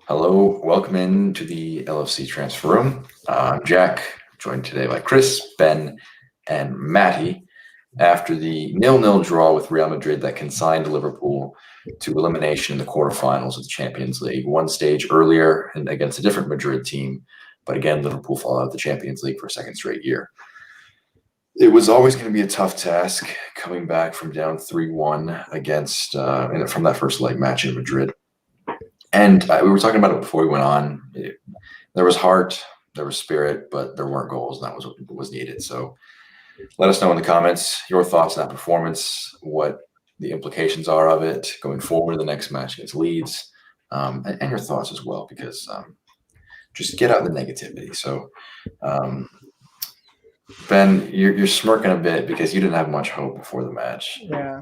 Hello, welcome in to the LFC Transfer Room. I'm Jack, joined today by Chris, Ben, and Matty. After the 0-0 draw with Real Madrid that consigned Liverpool to elimination in the quarterfinals of the Champions League, one stage earlier and against a different Madrid team, but again, Liverpool fall out of the Champions League for a second straight year. It was always going to be a tough task coming back from down 3-1 against from that first leg match in Madrid. And we were talking about it before we went on. There was heart, there was spirit, but there weren't goals, and that was what was needed. So let us know in the comments your thoughts on that performance, what the implications are of it going forward in the next match against Leeds, and your thoughts as well, because just get out the negativity. So, Ben, you're smirking a bit because you didn't have much hope before the match. Yeah.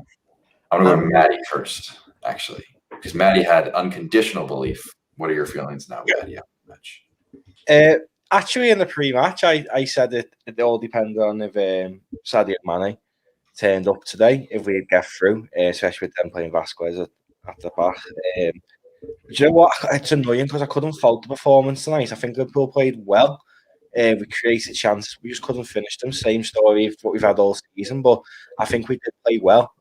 I'm going to go to Matty first, actually. Because Matty had unconditional belief. What are your feelings now, Matty, after the match? Actually, in the pre-match, I said it all depended on if Sadio Mane turned up today, if we'd get through, especially with them playing Vasquez at the back. Do you know what? It's annoying because I couldn't fault the performance tonight. I think Liverpool played well. We created chances. We just couldn't finish them. Same story of what we've had all season, but I think we did play well.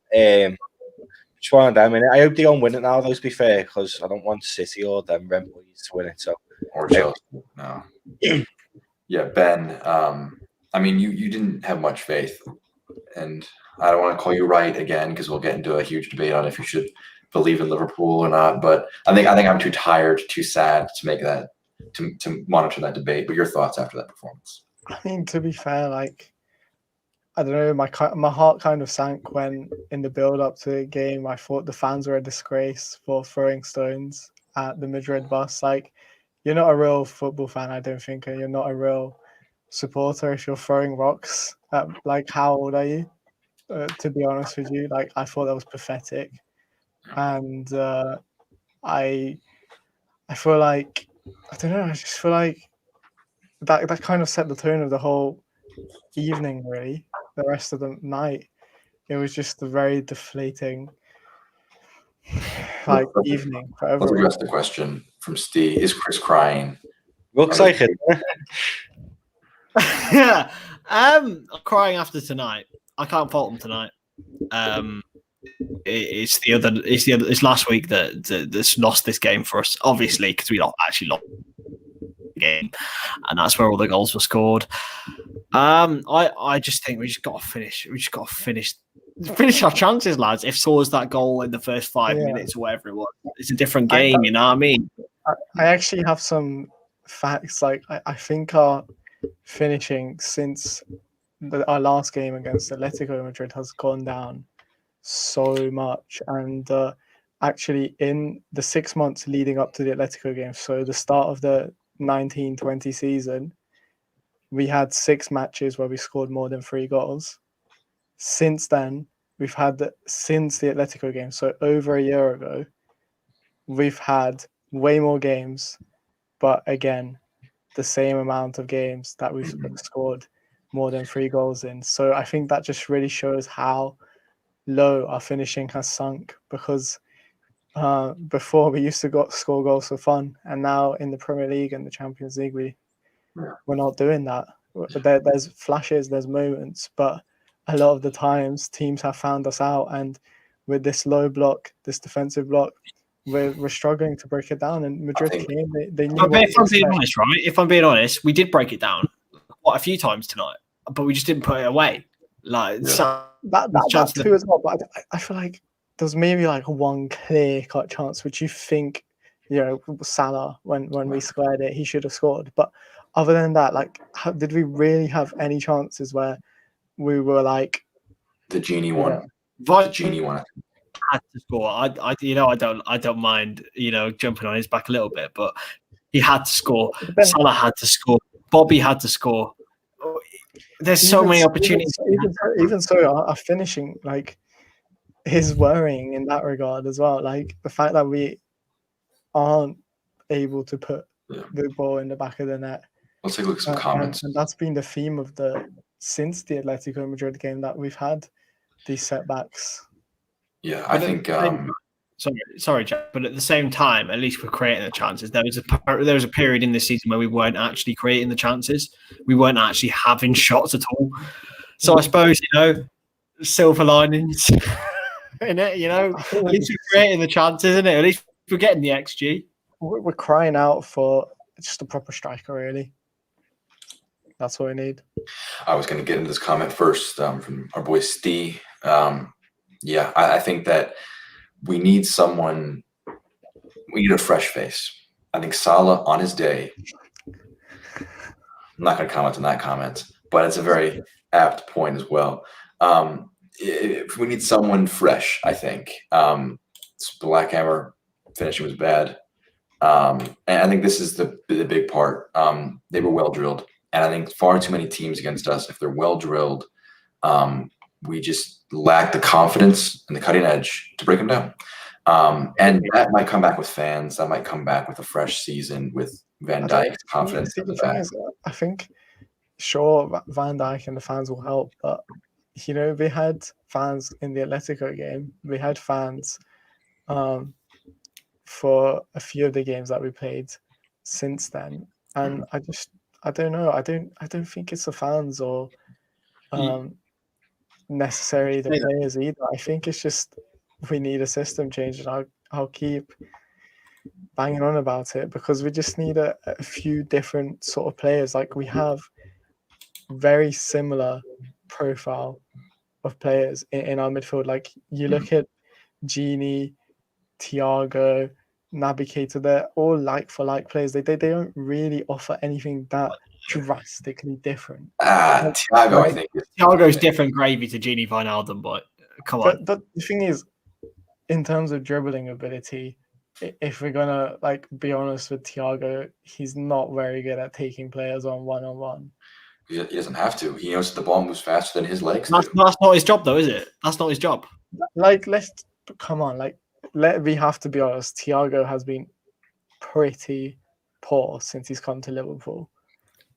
It's one of them, and I hope they don't win it now, though, to be fair, because I don't want City or them Red Bulls to win it. So, or Chelsea, no. Yeah, Ben, I mean, you didn't have much faith, and I don't want to call you right again because we'll get into a huge debate on if you should believe in Liverpool or not, but I think I'm too tired, too sad to make that, to monitor that debate. But your thoughts after that performance? I mean, to be fair, like, I don't know, my heart kind of sank when in the build-up to the game, I thought the fans were a disgrace for throwing stones at the Madrid bus. Like, you're not a real football fan, I don't think, and you're not a real supporter if you're throwing rocks at, like, how old are you? To be honest with you, like, I thought that was pathetic. And I feel like, I don't know, I just feel like that kind of set the tone of the whole evening, really. The rest of the night, it was just a very deflating evening for everyone. Let's address the question from Steve. Is Chris crying? Looks like it. Yeah. I'm crying after tonight. I can't fault him tonight. It's last week that's lost this game for us, obviously, because we actually lost the game, and that's where all the goals were scored. I just think we just got to finish. We just got to finish our chances, lads. If scores that goal in the first 5 minutes or whatever it was, it's a different game. You know what I mean? I actually have some facts. Like I think our finishing since our last game against Atletico Madrid has gone down so much, and actually in the 6 months leading up to the Atletico game, so the start of the 19-20 season, we had 6 matches where we scored more than 3 goals. Since then, we've had since the Atletico game, so over a year ago, we've had way more games, but again, the same amount of games that we've scored more than 3 goals in. So I think that just really shows how low our finishing has sunk, because before we used to score goals for fun, and now in the Premier League and the Champions League, we're not doing that. There's flashes, there's moments, but a lot of the times teams have found us out, and with this low block, this defensive block, we're struggling to break it down. And Madrid came, they knew. If I'm being honest, we did break it down quite a few times tonight, but we just didn't put it away. Like that too as well. But I feel like there's maybe like one clear-cut chance which you think, Salah, when we squared it, he should have scored. But other than that, like, did we really have any chances where we were like the genie one? The genie one had to score. I don't mind, jumping on his back a little bit, but he had to score. Salah had to score. Bobby had to score. There's so many opportunities. Even so, our finishing is worrying in that regard as well. Like the fact that we aren't able to put the ball in the back of the net. Let's take a look at some comments. And that's been the theme of since the Atletico Madrid game, that we've had these setbacks. Yeah, I think Sorry, Jack, but at the same time, at least we're creating the chances. There was a period in this season where we weren't actually creating the chances. We weren't actually having shots at all. So I suppose, silver linings in it, at least we're creating the chances, isn't it? At least we're getting the XG. We're crying out for just a proper striker, really. That's what we need. I was going to get into this comment first from our boy Steve. I think that we need someone. We need a fresh face. I think Salah on his day. I'm not going to comment on that comment, but it's a very apt point as well. If we need someone fresh, I think. Black Hammer finishing was bad. And I think this is the big part. They were well drilled. And I think far too many teams against us, if they're well drilled, we just lack the confidence and the cutting edge to break them down. And that might come back with fans. That might come back with a fresh season with Van Dijk's confidence. I think, sure, Van Dijk and the fans will help, but we had fans in the Atletico game. We had fans for a few of the games that we played since then, and I don't know. I don't think it's the fans or necessarily the players either. I think it's just we need a system change, and I'll keep banging on about it because we just need a few different sort of players. Like we have very similar profile of players in our midfield. Like you look at Gini, Thiago, Naby Keita, they're all like for like players. They don't really offer anything that drastically different. Thiago, I think Thiago's different gravy to Gini Wijnaldum, but come on. But the thing is, in terms of dribbling ability, if we're gonna be honest with Thiago, he's not very good at taking players on one-on-one. He doesn't have to. He knows the ball moves faster than his legs. That's not his job, though, is it? That's not his job. We have to be honest. Thiago has been pretty poor since he's come to Liverpool.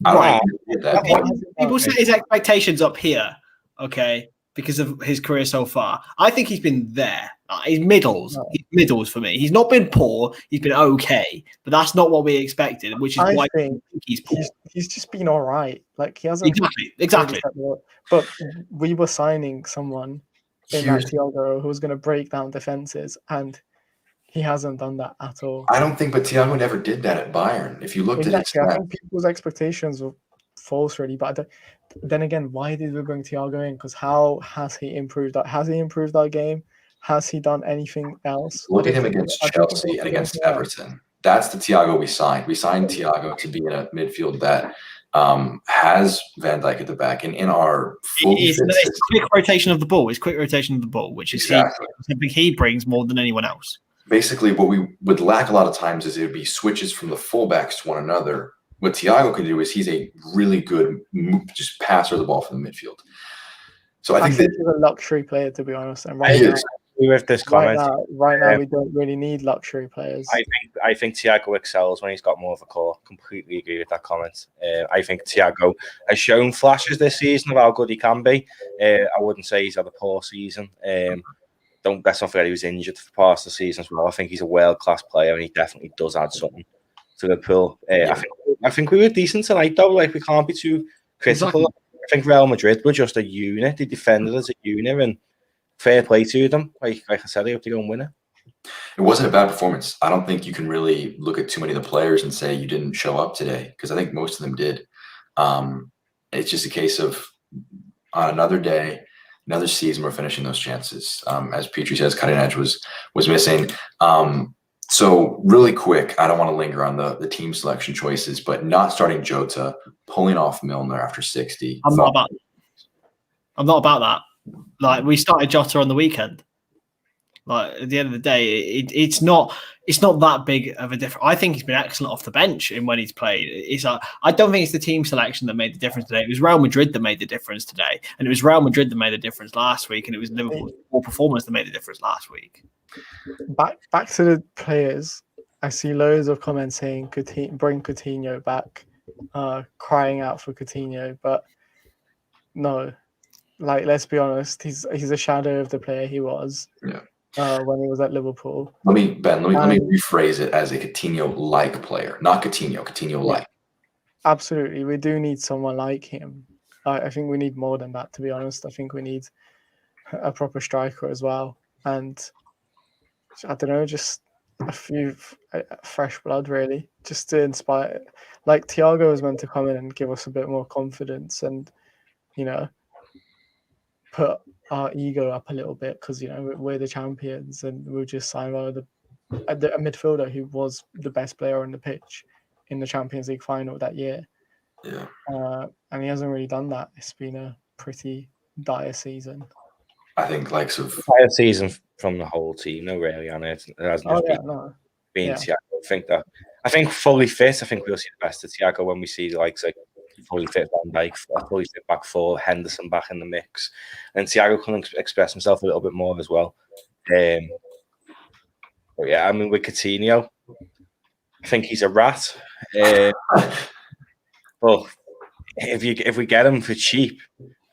People set his expectations up here, okay, because of his career so far. I think he's been there. He's middles. No. He's middles for me. He's not been poor. He's been okay, but that's not what we expected, which is why I think he's poor. He's just been all right. He hasn't exactly. But we were signing someone in that Thiago who was going to break down defenses, and he hasn't done that at all. I don't think, but Thiago never did that at Bayern. If you looked at it, I think people's expectations were false, really. But then again, why did we bring Thiago in? Because how has he improved? Has he improved our game? Has he done anything else? Look at him against Chelsea and against Everton. That's the Thiago we signed. We signed Thiago to be in a midfield that has Van Dijk at the back. And in our it's quick rotation of the ball. It's quick rotation of the ball, which is something he brings more than anyone else. Basically, what we would lack a lot of times is it would be switches from the fullbacks to one another. What Thiago can do is he's a really good just passer of the ball from the midfield. So I think he's a luxury player, to be honest. And with this comment, right now we don't really need luxury players. I think Thiago excels when he's got more of a core. Completely agree with that comment. I think Thiago has shown flashes this season of how good he can be. I wouldn't say he's had a poor season. Let's not forget he was injured for part of the season as well. I think he's a world-class player and he definitely does add something to Liverpool. I think we were decent tonight, though. We can't be too critical. Exactly. I think Real Madrid were just a unit. They defended as a unit, and fair play to them. Like I said, they hope to go and win it. It wasn't a bad performance. I don't think you can really look at too many of the players and say you didn't show up today, because I think most of them did. It's just a case of on another day, another season, we're finishing those chances. As Petrie says, cutting edge was missing. So really quick, I don't want to linger on the team selection choices, but not starting Jota, pulling off Milner after 60. I'm not about that. We started Jota on the weekend. At the end of the day, it's not that big of a difference. I think he's been excellent off the bench in when he's played. I don't think it's the team selection that made the difference today. It was Real Madrid that made the difference today, and it was Real Madrid that made the difference last week, and it was Liverpool's performance that made the difference last week. Back to the players. I see loads of comments saying bring Coutinho back, crying out for Coutinho, but no, let's be honest, he's a shadow of the player he was. Yeah. when he was at Liverpool. Let me rephrase it as a Coutinho-like player, not Coutinho-like. Absolutely, we do need someone like him. I think we need more than that, to be honest. I think we need a proper striker as well, and I don't know, just a few fresh blood, really, just to inspire. Like Thiago is meant to come in and give us a bit more confidence, and put our ego up a little bit because we're the champions, and we'll just sign a midfielder who was the best player on the pitch in the Champions League final that year. Yeah. And he hasn't really done that. It's been a pretty dire season. I think dire season from the whole team, no, really, on it. It hasn't just been Thiago. I think fully fit. I think we'll see the best of Thiago when we see the likes like fully fit Van Dijk, fully fit back four, Henderson back in the mix, and Thiago can express himself a little bit more as well. But yeah, I mean, with Coutinho, I think he's a rat. But if we get him for cheap,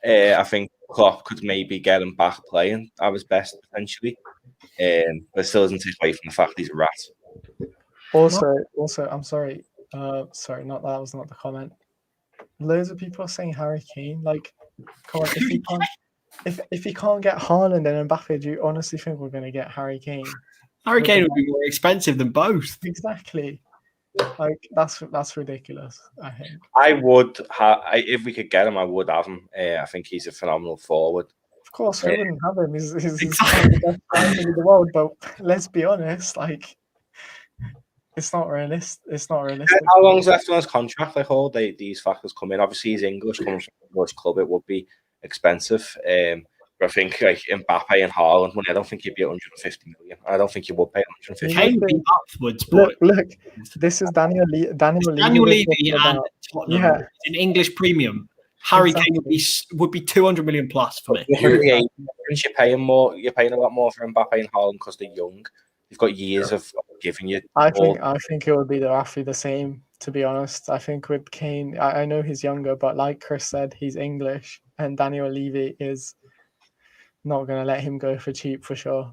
I think Klopp could maybe get him back playing at his best potentially. But it still doesn't take away from the fact he's a rat. Also, I'm sorry. Sorry, that was not the comment. Loads of people are saying Harry Kane. Like, come on, if he can't get Haaland and Mbappe, do you honestly think we're going to get Harry Kane? Harry Kane would be more expensive than both. Exactly. Like that's ridiculous. I think I would if we could get him, I would have him. I think he's a phenomenal forward. Of course, we wouldn't have him. He's the best player in the world. But let's be honest, like it's not realistic. It's not realistic. How long's left on his contract? Like all these factors come in. Obviously, he's English, comes from an English club. It would be expensive. But I think like Mbappe and Haaland, I don't think he'd be 150 million. I don't think you would pay 150 million. Kane be upwards, but look, this is Daniel Levy and Tottenham. Yeah, it's an English premium. Harry Kane would be 200 million plus for me. You're paying more. You're paying a lot more for Mbappe and Haaland because they're young. You've got years of giving you. I think it would be roughly the same. To be honest, I think with Kane, I know he's younger, but like Chris said, he's English, and Daniel Levy is not going to let him go for cheap for sure.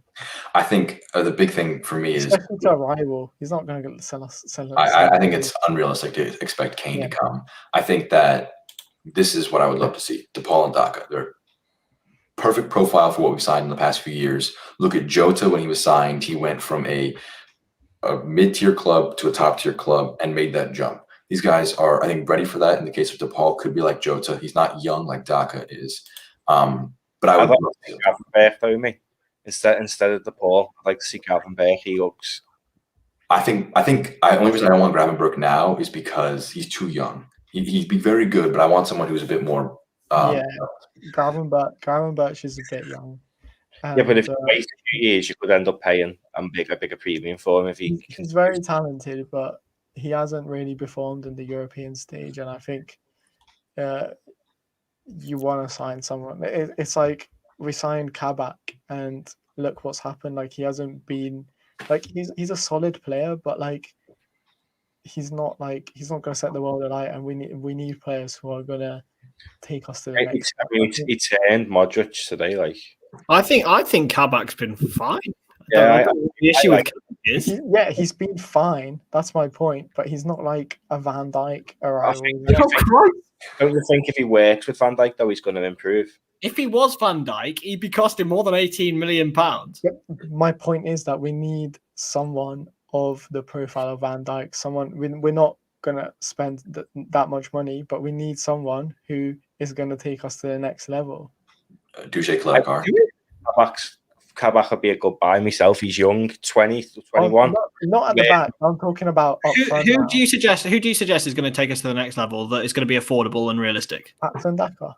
I think the big thing for me especially to a rival, he's not going to sell us. I think it's unrealistic to expect Kane to come. I think that this is what I would love to see. DePaul and Daka, they're perfect profile for what we've signed in the past few years. Look at Jota when he was signed. He went from a mid-tier club to a top-tier club and made that jump. These guys are, I think, ready for that. In the case of DePaul, could be like Jota. He's not young like Daka is. But I would love to see Gravenberch, though, me. Instead of DePaul, I'd like to see Gravenberch. He looks. I think the only reason I don't want Gravenberch now is because he's too young. He'd be very good, but I want someone who's a bit more. Gravenberch is a bit young. Yeah, but if you wait a few years, you could end up paying a bigger premium for him if he's very talented, but he hasn't really performed in the European stage, and I think you want to sign someone. It's like we signed Kabak, and look what's happened. Like he hasn't been like he's a solid player, but like he's not going to set the world alight, and we need players who are going to take us to the next. I mean, he turned Modric today. Like I think Kabak's been fine. Yeah, the issue with Kabak is he's been fine. That's my point. But he's not like a Van Dijk or Don't you think if he works with Van Dijk though, he's going to improve? If he was Van Dijk, he'd be costing more than £18 million. Yep. My point is that we need someone of the profile of Van Dijk. Someone we're not going to spend that much money, but we need someone who is going to take us to the next level. José Clecar. Kabak would be a good buy myself. He's young, 20, 21. Not at the back. I'm talking about up front. Who do you suggest is going to take us to the next level that is going to be affordable and realistic? Daka.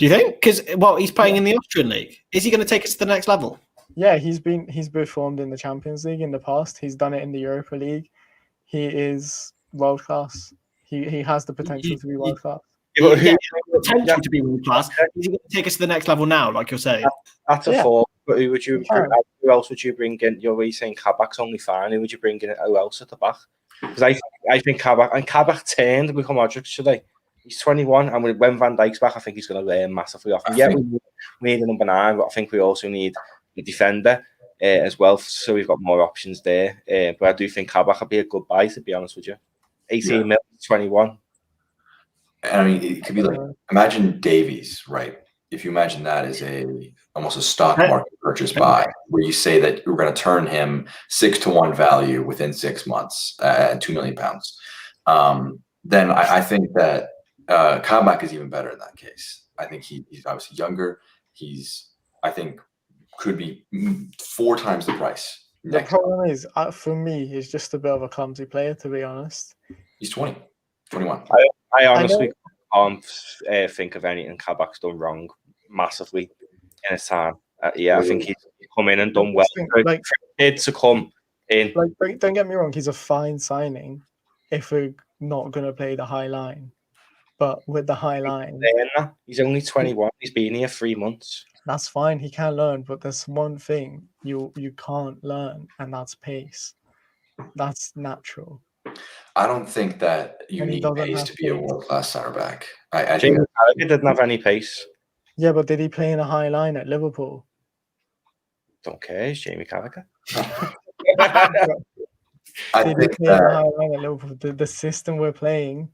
Do you think? Because he's playing in the Austrian league. Is he going to take us to the next level? Yeah, he's performed in the Champions League in the past. He's done it in the Europa League. He is world class. He has the potential to be world class. Potential to be world class. Is he going to take us to the next level now, like you're saying? That's a four. But who else would you bring in? You're saying Kabak's only fine. Who would you bring in? Who else at the back? Because I think Kabak turned to become Modric today. He's 21, and when Van Dijk's back, I think he's going to learn massively off him. We need a number 9, but I think we also need a defender as well, so we've got more options there. But I do think Kabak would be a good buy, to be honest with you. 18 mil, 21. And I mean, it could be like, imagine Davies, right? If you imagine that as almost a stock market purchase buy, where you say that we're going to turn him 6-to-1 value within 6 months at £2 million, then I think that Kabak is even better in that case. I think he's obviously younger. I think, could be 4 times the price. The problem is, for me, he's just a bit of a clumsy player, to be honest. He's 20, 21. I honestly can't think of anything Kabak's done wrong massively in his time. I think he's come in and done well. Like, kids to come in. Like, don't get me wrong, he's a fine signing if we're not going to play the high line. But with the high line, he's only 21. He's been here 3 months. That's fine. He can learn, but there's one thing you can't learn, and that's pace. That's natural. I don't think that you need pace to be a world-class center back. I Jamie Carragher didn't have any pace. Yeah, but did he play in a high line at Liverpool? Don't care. It's Jamie Carragher. Did he play in a high line at Liverpool? The system we're playing,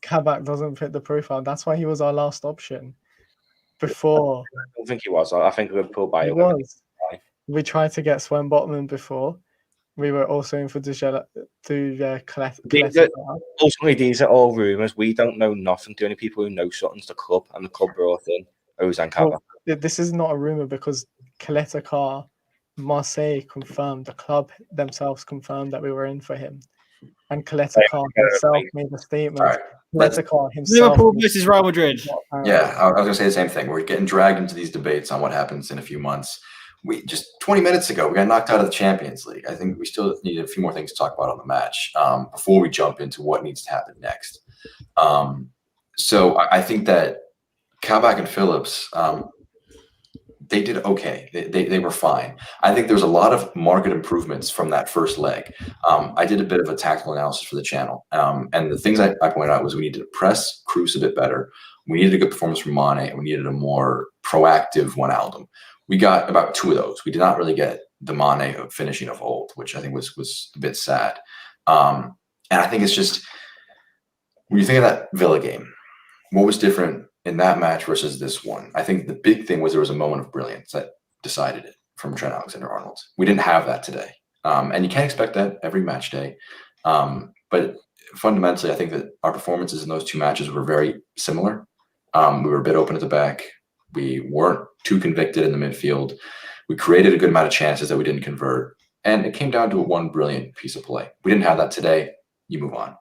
Kabak doesn't fit the profile. That's why he was our last option. Before, I don't think he was. I think Liverpool buy him. He was. We tried to get Sven Botman before. We were also in for ultimately, these are all rumours. We don't know nothing. The only people who know something's the club, and the club brought in Ozan Kabak. This is not a rumour because Caleta-Car, Marseille confirmed, the club themselves confirmed that we were in for him. And Caleta-Car himself made a statement. Caleta-Car himself. Liverpool versus Real Madrid. Yeah, I was going to say the same thing. We're getting dragged into these debates on what happens in a few months. We just 20 minutes ago, we got knocked out of the Champions League. I think we still need a few more things to talk about on the match before we jump into what needs to happen next. So I think that Kabak and Phillips, they did okay. They were fine. I think there's a lot of market improvements from that first leg. I did a bit of a tactical analysis for the channel. And the things I pointed out was we needed to press Cruz a bit better. We needed a good performance from Mane, and we needed a more proactive Wijnaldum. We got about 2 of those. We did not really get the Mane finishing of old, which I think was a bit sad. And I think it's just, when you think of that Villa game, what was different in that match versus this one? I think the big thing was there was a moment of brilliance that decided it from Trent Alexander-Arnold. We didn't have that today. And you can't expect that every match day. But fundamentally, I think that our performances in those 2 matches were very similar. We were a bit open at the back. We weren't too convicted in the midfield. We created a good amount of chances that we didn't convert. And it came down to one brilliant piece of play. We didn't have that today. You move on.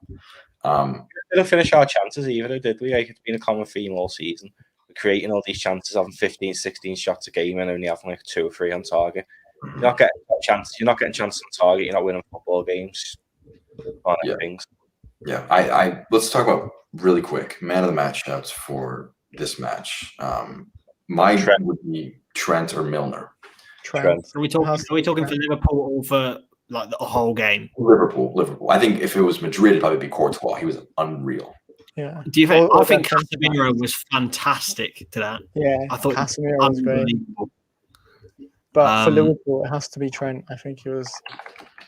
We didn't finish our chances either, did we? Like, it's been a common theme all season. We're creating all these chances, having 15, 16 shots a game and only having like 2 or 3 on target. You're not getting chances. You're not getting chances on target. You're not winning football games. Things. Yeah. Let's talk about really quick man of the match shouts for this match. My would be Trent or Milner. Trent. Are we talking for Liverpool or for like the whole game? Liverpool. I think if it was Madrid, it'd probably be Courtois. He was unreal. Yeah. Do you think? I think Casemiro was fantastic to that. Yeah. I thought Casemiro was great. But for Liverpool, it has to be Trent. I think he was.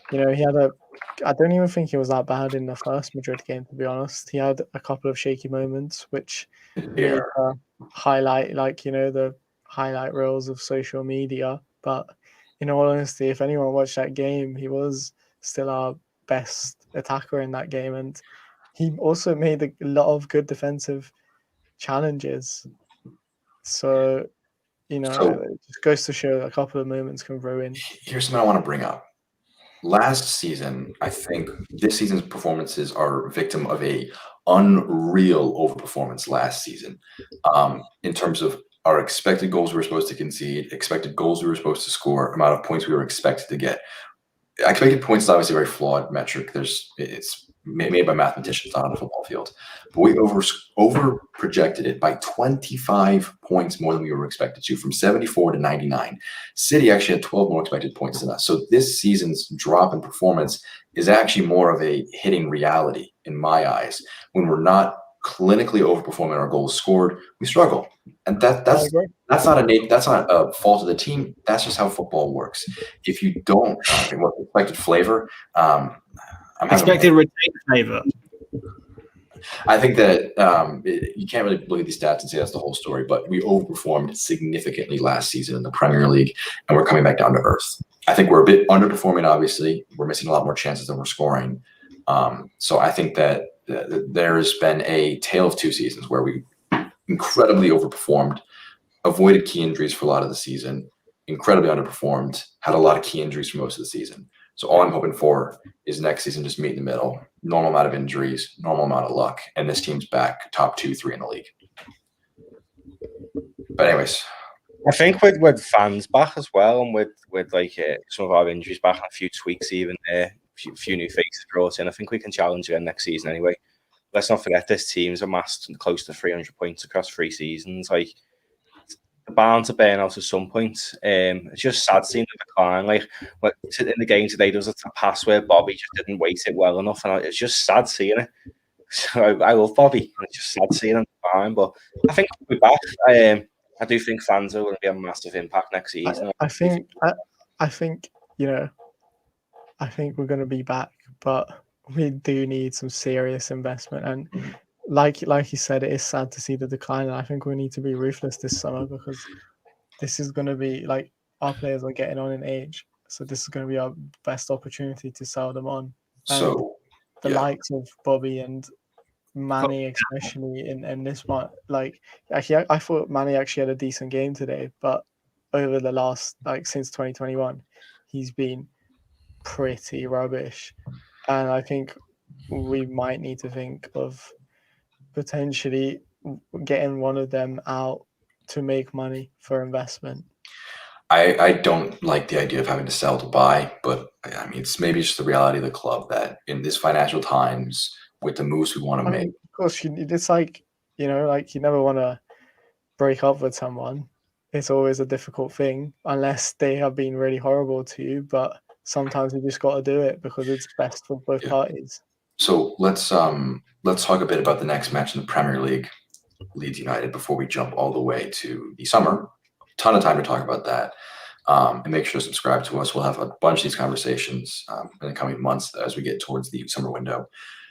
He had I don't even think he was that bad in the first Madrid game, to be honest. He had a couple of shaky moments, which highlight, the highlight reels of social media. But in all honesty, if anyone watched that game, he was still our best attacker in that game. And he also made a lot of good defensive challenges. So, it just goes to show a couple of moments can ruin. Here's something I want to bring up. Last season, I think this season's performances are a victim of a unreal overperformance last season. In terms of our expected goals we were supposed to concede, expected goals we were supposed to score, amount of points we were expected to get. Expected points is obviously a very flawed metric. It's made by mathematicians on a football field. But we over projected it by 25 points more than we were expected to, from 74 to 99. City actually had 12 more expected points than us. So this season's drop in performance is actually more of a hitting reality in my eyes, when we're not clinically overperforming our goals scored, we struggle, and I that's agree. that's not a fault of the team. That's just how football works. If you don't what expected flavor, I'm having Expected retained favour. I think that you can't really look at these stats and say that's the whole story, but we overperformed significantly last season in the Premier League, and we're coming back down to earth. I think we're a bit underperforming, obviously. We're missing a lot more chances than we're scoring. So I think that there's been a tale of two seasons where we incredibly overperformed, avoided key injuries for a lot of the season, incredibly underperformed, had a lot of key injuries for most of the season. So all I'm hoping for is next season just meet in the middle, normal amount of injuries, normal amount of luck, and this team's back top 2, 3 in the league. But anyways, I think with fans back as well, and with like some of our injuries back and a few tweaks even there, a few new faces brought in, I think we can challenge again next season anyway. Let's not forget this team's amassed close to 300 points across 3 seasons. Like, the bound to burn out at some point. It's just sad seeing the decline. Like, in the game today, there was a pass where Bobby just didn't weight it well enough, and it's just sad seeing it. So I love Bobby, and it's just sad seeing him decline. But I think we'll be back. I do think fans are going to be a massive impact next season. I think I think we're going to be back, but we do need some serious investment. And like you said, it is sad to see the decline. And I think we need to be ruthless this summer, because this is going to be like, our players are getting on in age, so this is going to be our best opportunity to sell them on. And so the likes of Bobby and Manny, especially in this one, like, actually, I thought Manny actually had a decent game today, but over the last, like, since 2021, he's been pretty rubbish. And I think we might need to think of potentially getting one of them out to make money for investment. I don't like the idea of having to sell to buy, but I mean, it's maybe just the reality of the club that in this financial times, with the moves we want to make. Of course, it's like, like, you never want to break up with someone. It's always a difficult thing, unless they have been really horrible to you. But sometimes you just got to do it because it's best for both parties. So let's talk a bit about the next match in the Premier League, Leeds United, before we jump all the way to the summer. Ton of time to talk about that, and make sure to subscribe to us. We'll have a bunch of these conversations in the coming months as we get towards the summer window.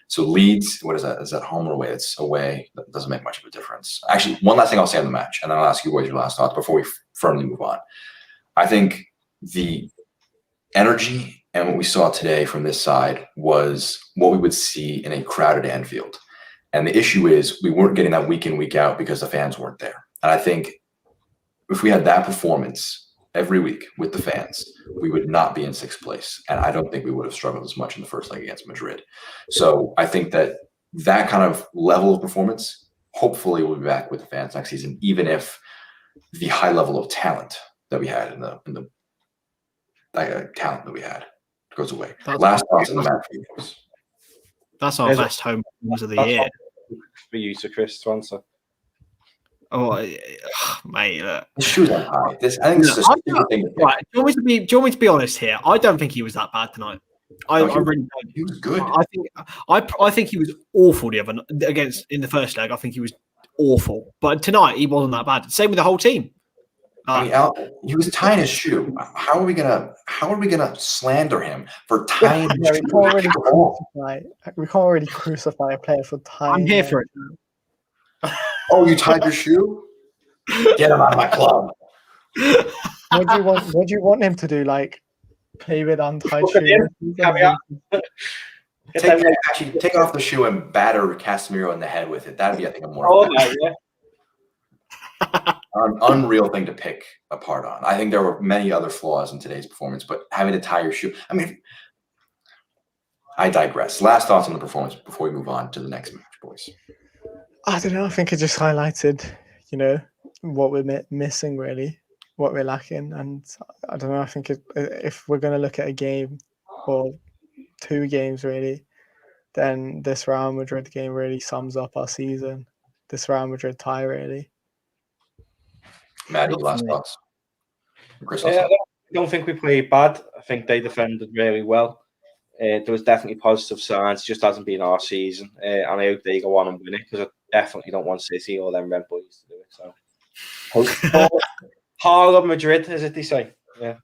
So Leeds, what is that? Is that home or away? It's away. That doesn't make much of a difference. Actually, one last thing I'll say on the match, and then I'll ask you what your last thoughts before we firmly move on. I think the energy and what we saw today from this side was what we would see in a crowded Anfield. And the issue is we weren't getting that week in, week out because the fans weren't there. And I think if we had that performance every week with the fans, we would not be in 6th place. And I don't think we would have struggled as much in the first leg against Madrid. So I think that kind of level of performance, hopefully we'll be back with the fans next season, even if the high level of talent that we had in the talent that we had goes away. Last thoughts on the match. That's our best home performance of the year. For you to Chris to answer. Oh, mate, look. Shoes on high. I think this is a stupid thing. Right. Do you want me to be honest here? I don't think he was that bad tonight. I really don't. He was good. I think he was awful in the first leg. I think he was awful. But tonight he wasn't that bad. Same with the whole team. He was tying his shoe. How are we gonna slander him for tying his shoe? We can't really crucify a player for tying. I'm here for it. Oh, you tied your shoe? Get him out of my club. What do you want him to do? Like, play with untied shoes? Take off the shoe and batter Casemiro in the head with it. That'd be, I think, a more unreal thing to pick apart on. I think there were many other flaws in today's performance, but having to tie your shoe. I mean, I digress. Last thoughts on the performance before we move on to the next match, boys. I don't know. I think it just highlighted, what we're missing, really, what we're lacking. And I don't know. I think if we're going to look at a game or 2 games, really, then this Real Madrid game really sums up our season. This Real Madrid tie, really. Matty, last thoughts. Chris, I don't think we played bad. I think they defended really well. There was definitely positive signs. It just hasn't been our season. And I hope they go on and win it, because definitely don't want City or them Red Boys to do it. So, Harlem Madrid, as it they say. Yeah.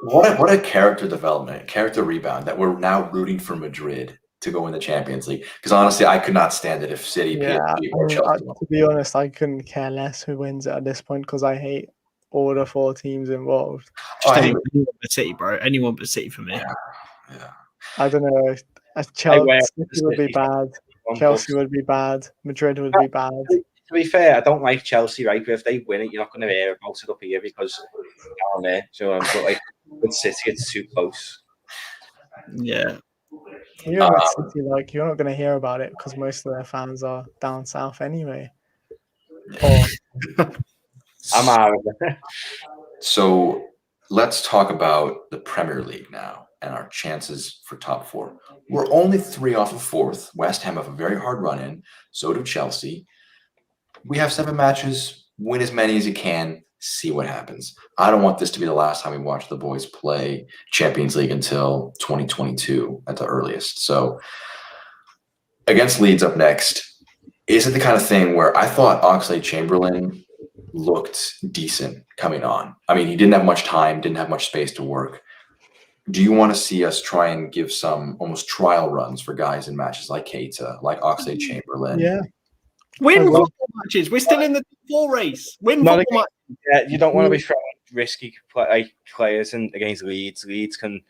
What a character development, character rebound that we're now rooting for Madrid to go in the Champions League. Because honestly, I could not stand it if City, Yeah, PSG, or Chelsea won. to be honest, I couldn't care less who wins it at this point because I hate all the 4 teams involved. Just anyone but City, bro. Anyone but City for me. Yeah. I don't know. Chelsea would be bad. Chelsea would be bad. Madrid would be bad. To be fair, I don't like Chelsea, right? But if they win it, you're not going to hear about it up here because down there. So, but like with City, it's too close. Yeah. Even with City, like you're not going to hear about it because most of their fans are down south anyway. I'm out of it. So let's talk about the Premier League now and our chances for top 4. We're only 3 off of 4th. West Ham have a very hard run in. So do Chelsea. We have 7 matches. Win as many as you can. See what happens. I don't want this to be the last time we watch the boys play Champions League until 2022 at the earliest. So against Leeds up next, is it the kind of thing where I thought Oxlade-Chamberlain looked decent coming on? I mean, he didn't have much time, didn't have much space to work. Do you want to see us try and give some almost trial runs for guys in matches like Keita, like Oxlade-Chamberlain? Yeah. Win football matches. We're still in the 4 race. Win football matches. Yeah, you don't want to be throwing risky players in against Leeds. Leeds can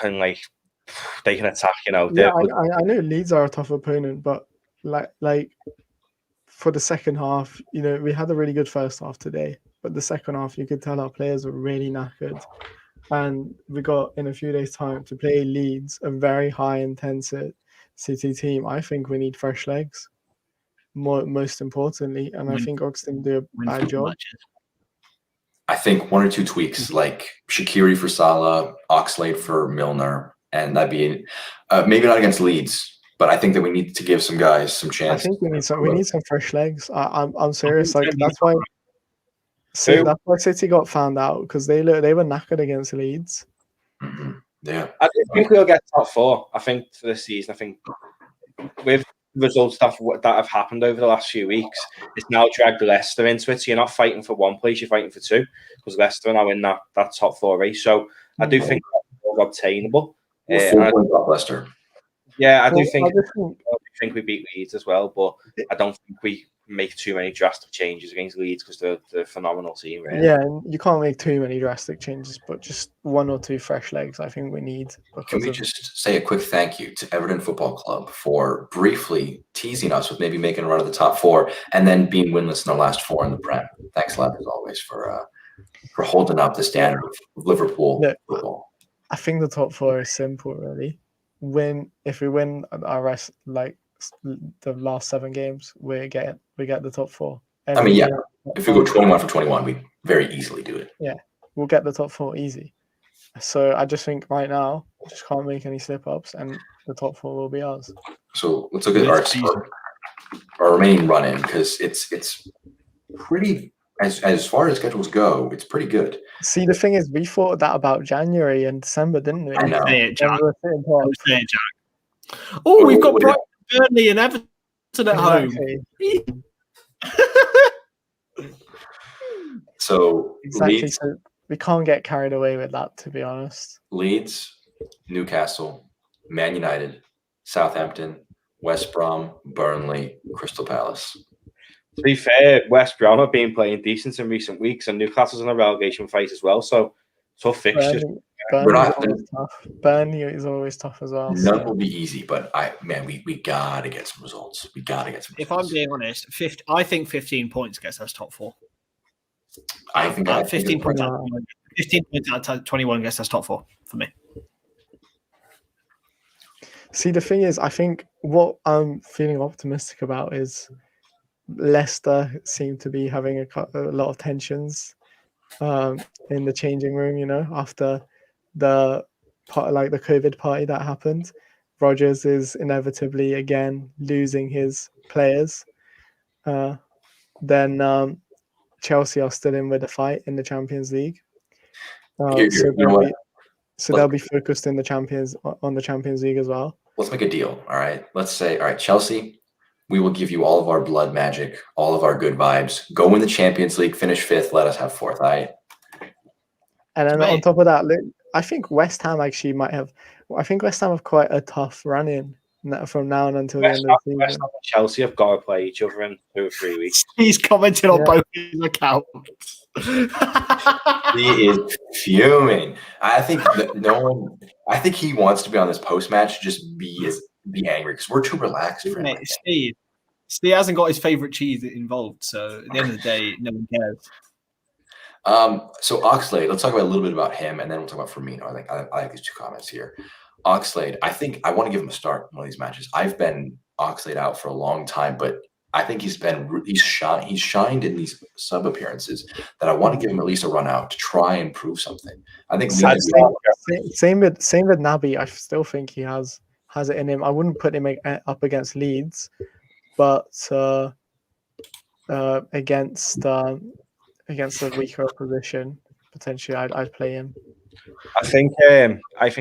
like they can attack. You know. Yeah, I know Leeds are a tough opponent, but like for the second half, you know, we had a really good first half today, but the second half you could tell our players were really knackered, and we got in a few days' time to play Leeds, a very high intensity City team. I think we need fresh legs. Most importantly, and I think Oxton do a bad job. Matches. I think 1 or 2 tweaks, like Shaqiri for Salah, Oxlade for Milner, and that'd be maybe not against Leeds, but I think that we need to give some guys some chance. I think we need some fresh legs. I'm serious. Like that's why City got found out because they were knackered against Leeds. Mm-hmm. Yeah, I think we'll get top 4. I think for this season. I think with results that have happened over the last few weeks, it's now dragged Leicester into it. So you're not fighting for 1 place, you're fighting for 2 because Leicester are now in that top 4 race. So I do think that's obtainable. 4 points off Leicester. Yeah, I do think we beat Leeds as well, but I don't think we make too many drastic changes against Leeds because they're a phenomenal team. Really. Yeah, and you can't make too many drastic changes, but just 1 or 2 fresh legs I think we need. Can we just say a quick thank you to Everton Football Club for briefly teasing us with maybe making a run at the top 4 and then being winless in the last 4 in the Prem? Thanks a lot, as always, for holding up the standard of Liverpool football. I think the top 4 is simple, really. If we win our rest, like the last 7 games, we get the top 4. I mean, yeah, if we go 21 for 21, we very easily do it. Yeah, we'll get the top 4 easy. So I just think right now, just can't make any slip-ups, and the top 4 will be ours. So let's look at our remaining run-in, because it's pretty, as far as schedules go, it's pretty good. See, the thing is, we thought that about January and December, didn't we? I know. Oh, we've got Brighton, Burnley and Everton at home. So exactly. Leeds, So we can't get carried away with that, to be honest. Leeds, Newcastle, Man United, Southampton, West Brom, Burnley, Crystal Palace. To be fair, West Brom have been playing decent in recent weeks, and Newcastle's in a relegation fight as well. So tough fixtures. Burnley is always tough as well. None will be easy, but we gotta get some results. We gotta get some. If I'm being honest, I think 15 points gets us top 4. I think 15 points out of 21 gets us top 4 for me. See, the thing is, I think what I'm feeling optimistic about is Leicester seem to be having a lot of tensions in the changing room, you know, after the COVID party that happened. Rodgers is inevitably again losing his players. Then Chelsea are still in with a fight in the Champions League. They'll be focused on the Champions League as well. Let's make a deal. All right. Let's say, all right, Chelsea, We will give you all of our blood magic, all of our good vibes. Go win the Champions League, finish 5th, let us have 4th. And then on Mate. top of that, look, I think West Ham actually might have. I think West Ham have quite a tough run in from now on until the end of the West season. Ham and Chelsea have got to play each other in 2 or 3 weeks. He's commented on Yeah. both his accounts. He is fuming. I think that I think he wants to be on this post-match, just be angry because we're too relaxed for him. I Mate, think. Steve hasn't got his favourite cheese involved, so at the end of the day, no one cares. So Oxlade, let's talk about a little bit about him, and then we'll talk about Firmino. I like these 2 comments here. Oxlade, I think I want to give him a start in one of these matches. I've been Oxlade out for a long time, but I think he's shined in these sub appearances that I want to give him at least a run out to try and prove something. I think Same with Naby. I still think he has it in him. I wouldn't put him up against Leeds, but against a weaker opposition, potentially I'd play him. I think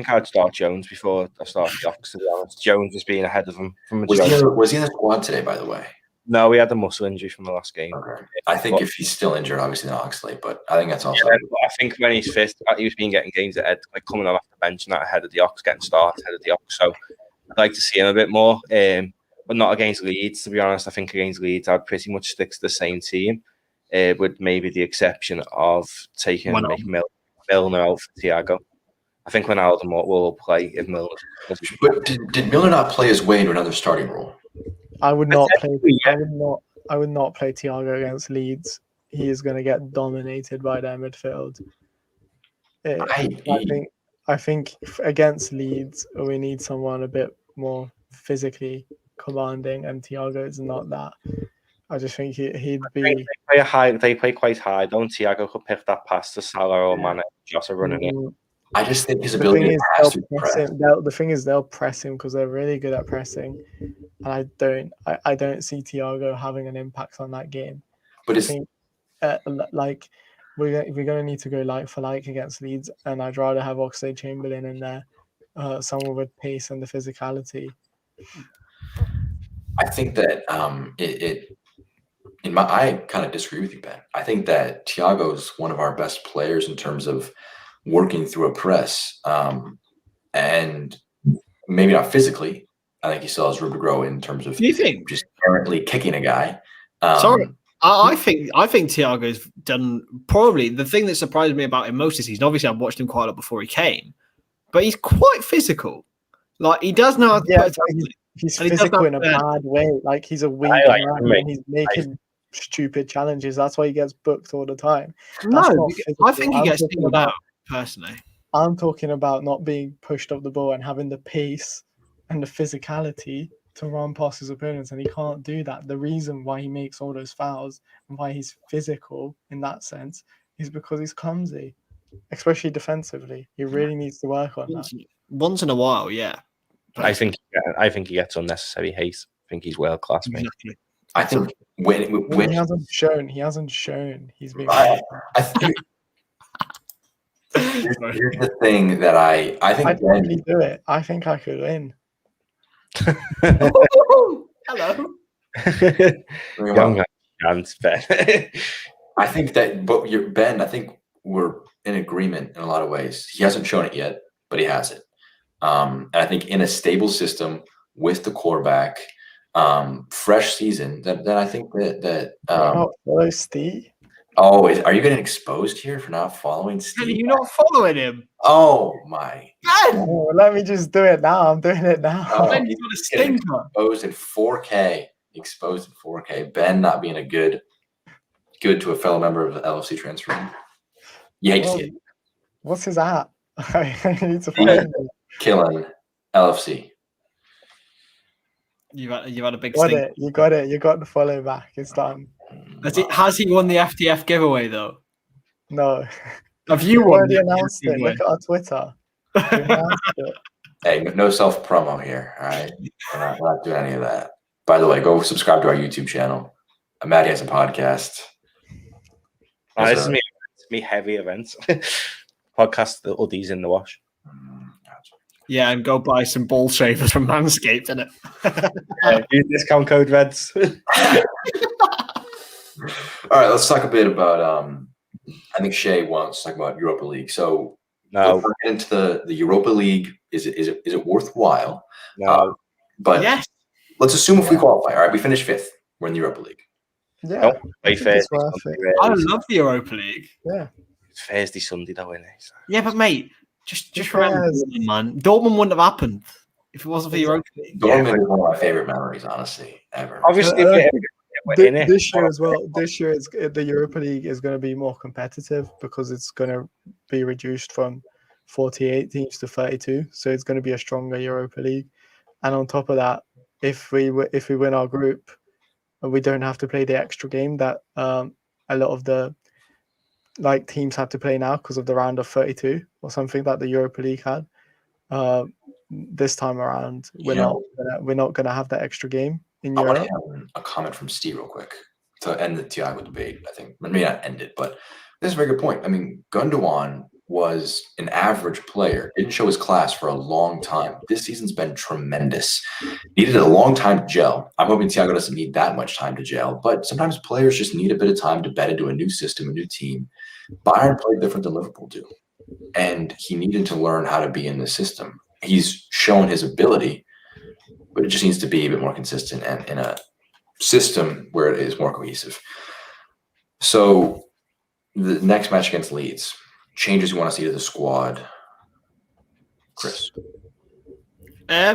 I'd start Jones before I start the Ox, to be honest. Jones was being ahead of him from was he in the squad today, by the way? No, he had a muscle injury from the last game. Okay. I think if he's still injured, obviously not Oxlade, but I think that's also. Yeah, I think when he's fit, he was being getting games ahead, like coming off the bench and that ahead of the Ox, getting started ahead of the Ox. So I'd like to see him a bit more, but not against Leeds, to be honest. I think against Leeds, I'd pretty much stick to the same team, with maybe the exception of taking Milner out for Thiago. I think Ronaldo will play if Milner. But did Milner not play his way into another starting role? I would not play. Yeah. I would not play Thiago against Leeds. He is going to get dominated by their midfield. I think against Leeds, we need someone a bit more physically commanding, and Thiago is not that. I just think he'd be. They play quite high. Don't Thiago could pick that pass to Salah or Mane, José running in. I just think his ability to pass through press. The thing is, they'll press him because they're really good at pressing, and I don't see Thiago having an impact on that game. But I think, we're going to need to go like for like against Leeds, and I'd rather have Oxlade-Chamberlain in there, someone with pace and the physicality. I think that I kind of disagree with you, Ben. I think that Thiago's one of our best players in terms of working through a press, and maybe not physically. I think he still has room to grow in terms of. Do you think just currently kicking a guy? Sorry, I think Thiago's done probably the thing that surprised me about him most this season. Obviously, I've watched him quite a lot before he came, but he's quite physical. Like he does know how to put he's physical in a bad way. Like he's a weak man and he's making stupid challenges. That's why he gets booked all the time. No, I think he gets singled out personally. I'm talking about not being pushed up the ball and having the pace and the physicality to run past his opponents, and he can't do that. The reason why he makes all those fouls and why he's physical in that sense is because he's clumsy, especially defensively. He really needs to work on that. Once in a while, yeah. But I think he gets unnecessary hate. I think he's world class, mate. Exactly. I think when he hasn't shown he's been. I think here's the thing that I think I'd probably do it. I think I could win. Hello. Young hands, Ben. I think that, but Ben, I think we're in agreement in a lot of ways. He hasn't shown it yet, but he has it. And I think in a stable system with the quarterback, fresh season, then I think that follow Steve. Oh, are you getting exposed here for not following Steve? Are you not following him? Oh my! Oh, let me just do it now. I'm doing it now. Oh, Ben, he's got a stinker. Exposed in 4K. Exposed in 4K. Ben not being a good to a fellow member of the LFC transfer room. You hate to see it. What's his app? I need to find it. Killing LFC. You've had a big Got stink. it. You got it. You got the follow back. It's done. Has he won the FTF giveaway though? No. Have you We won? already the announced FTF it. Look at our Twitter. We announced it. Hey, no self promo here. All right, we're not doing any of that. By the way, go subscribe to our YouTube channel. Matty has a podcast. This is me heavy events. Podcast the Uddies in the wash. Yeah, and go buy some ball shavers from Manscaped, innit? Use discount code Reds. All right, let's talk a bit about. I think Shay wants to talk about Europa League. So No, let's get into the Europa League. Is it worthwhile? no. But Yes. let's assume if we qualify. All right, we finish 5th. We're in the Europa League. Yeah, Nope. I Play think it's Thursday, worth Sunday, it. I really. love the Europa League. Yeah, It's Thursday, Sunday, though, isn't it? So. Yeah, but mate, just Who remember, cares? Dortmund, man. Dortment wouldn't have happened if it wasn't for the Europa League. Dortmund is one of my favorite memories, honestly, ever. Obviously, I if we're in it. This year as well. This year, the Europa League is going to be more competitive because it's going to be reduced from 48 teams to 32. So it's going to be a stronger Europa League. And on top of that, if we win our group, we don't have to play the extra game that a lot of the teams have to play now because of the round of 32 or something that the Europa League had. This time around, we're not going to have that extra game in I want Europe. to have a comment from Steve real quick to end the Thiago debate. I think maybe not end it, but this is a very good point. I mean, Gundogan was an average player, didn't show his class for a long time. This season's been tremendous. Needed a long time to gel. I'm hoping Thiago doesn't need that much time to gel, but sometimes players just need a bit of time to bed into a new system, a new team. Bayern played different than Liverpool do, and he needed to learn how to be in the system. He's shown his ability, but it just needs to be a bit more consistent and in a system where it is more cohesive. So the next match against Leeds, changes you want to see to the squad, Chris? I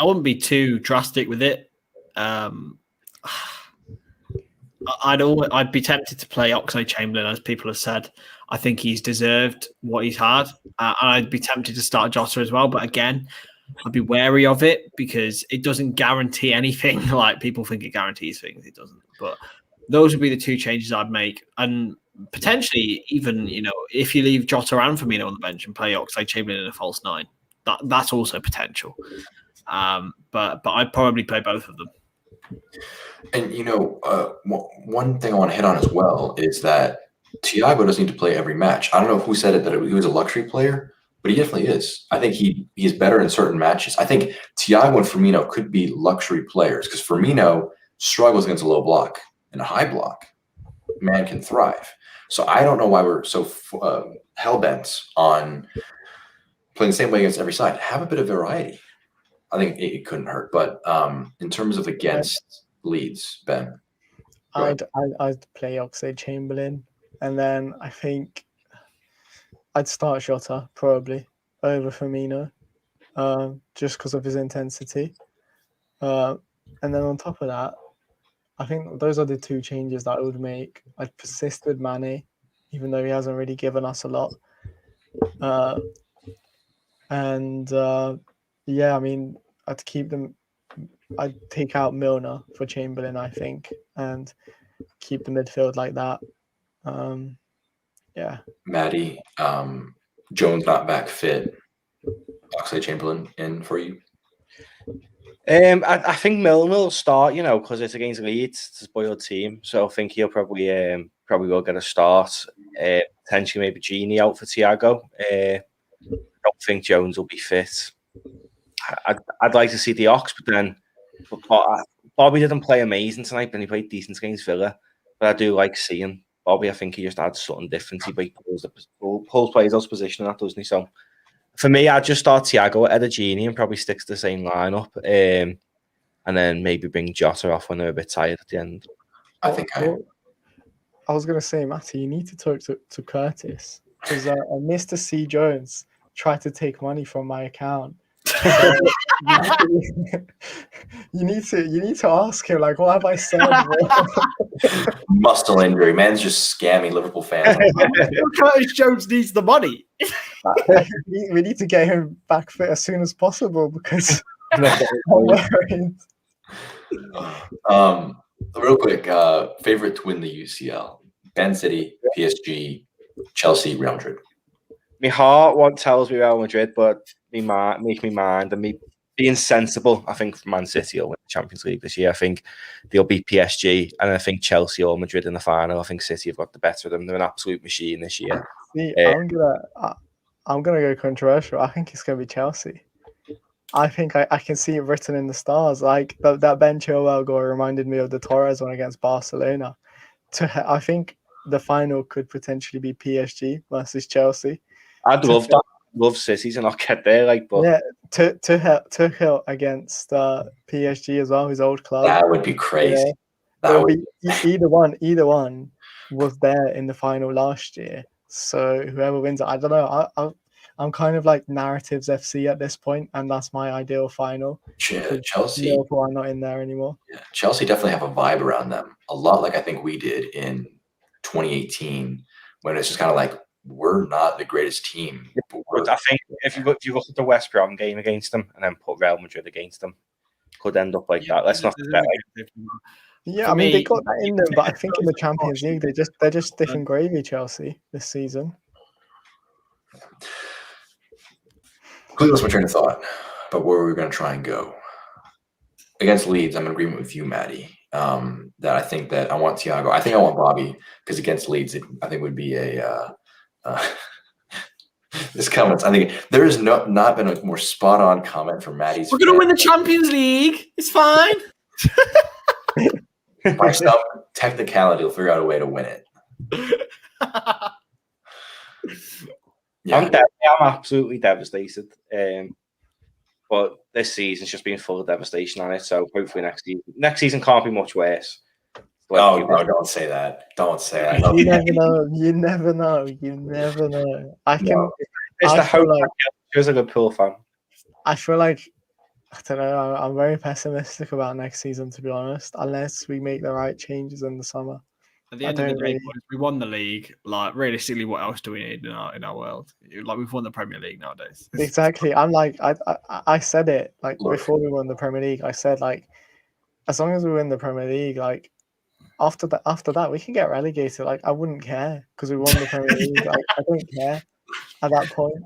wouldn't be too drastic with it. I'd be tempted to play Oxlade-Chamberlain, as people have said. I think he's deserved what he's had. I'd be tempted to start Jota as well, but again, I'd be wary of it because it doesn't guarantee anything. Like people think it guarantees things, it doesn't. But those would be the two changes I'd make, and potentially even if you leave Jota and Firmino on the bench and play Oxlade-Chamberlain in a false 9, that's also potential. But I'd probably play both of them. And one thing I want to hit on as well is that Thiago doesn't need to play every match. I don't know who said it that he was a luxury player, but he definitely is. I think he's better in certain matches. I think Thiago and Firmino could be luxury players because Firmino struggles against a low block and a high block. Man can thrive. So I don't know why we're so hell-bent on playing the same way against every side. Have a bit of variety. I think it couldn't hurt. But in terms of against Leeds, Ben? I'd play Oxlade-Chamberlain, and then I think I'd start Jota probably over Firmino, just because of his intensity. And then on top of that, I think those are the two changes that I would make. I'd persist with Mane, even though he hasn't really given us a lot. Yeah, I mean, I'd keep them. I'd take out Milner for Chamberlain, I think, and keep the midfield like that. Yeah. Matty, Jones not back fit. Oxlade-Chamberlain in for you? I think Milner will start, because it's against Leeds. It's a spoiled team, so I think he'll probably will get a start. Potentially maybe Gini out for Thiago. I don't think Jones will be fit. I'd like to see the Ox, but then Bobby didn't play amazing tonight, but he played decent against Villa. But I do like seeing Bobby. I think he just adds something different. He pulls players out of position, that doesn't he? So for me, I'd just start Thiago at Gini and probably stick to the same lineup, and then maybe bring Jota off when they're a bit tired at the end. I think I was going to say, Matty, you need to talk to Curtis because Mr. C. Jones tried to take money from my account. You need to ask him, like, what have I said? muscle injury. Man's just scamming Liverpool fans. Curtis Jones needs the money. We need to get him back fit as soon as possible because I'm worried. Real quick, favorite to win the UCL? Man City, PSG, Chelsea, Real Madrid. My heart tells me Real Madrid, but make me mind and me being sensible. I think Man City will win the Champions League this year. I think they'll beat PSG, and I think Chelsea or Madrid in the final. I think City have got the better of them. They're an absolute machine this year. See, I'm gonna go controversial. I think it's gonna be Chelsea. I think I can see it written in the stars. Like that Ben Chilwell goal reminded me of the Torres one against Barcelona. I think the final could potentially be PSG versus Chelsea. I'd love that. Love City to not get there, like, but Yeah, Tuchel against PSG as well, his old club. That would be crazy. Yeah. That would Either one was there in the final last year. So whoever wins it, I don't know. I'm kind of like narratives FC at this point, and that's my ideal final. Chelsea. Liverpool are not in there anymore. Yeah, Chelsea definitely have a vibe around them, a lot like I think we did in 2018, when it's just kind of like we're not the greatest team. But I think if you look at the West Brom game against them and then put Real Madrid against them, could end up like that. Let's not forget. Yeah, I mean they got that in them, but I think in the Champions League they're just stiff and gravy. Chelsea this season. Completely lost my train of thought, but where were we going to try and go? Against Leeds, I'm in agreement with you, Matty. That I think that I want Thiago. I think I want Bobby, because against Leeds, I think would be a. This comments. I think there has not been a more spot on comment from Matty's. We're going to win the Champions League. It's fine. By some technicality, he'll figure out a way to win it. Yeah. I'm absolutely devastated. But this season's just been full of devastation on it. So hopefully next season can't be much worse. Oh no! Don't say that. Don't say that. You never know. You never know. You never know. I can. No. It's I the hope. feel like, He was a good Pool fan. I feel like I don't know. I'm very pessimistic about next season, to be honest. Unless we make the right changes in the summer. At the end of the day, we won the league. Like realistically, what else do we need in our world? Like we've won the Premier League nowadays. Exactly. I'm like I said it like before we won the Premier League. I said like as long as we win the Premier League, like after that we can get relegated. Like I wouldn't care because we won the Premier League. Like I don't care at that point.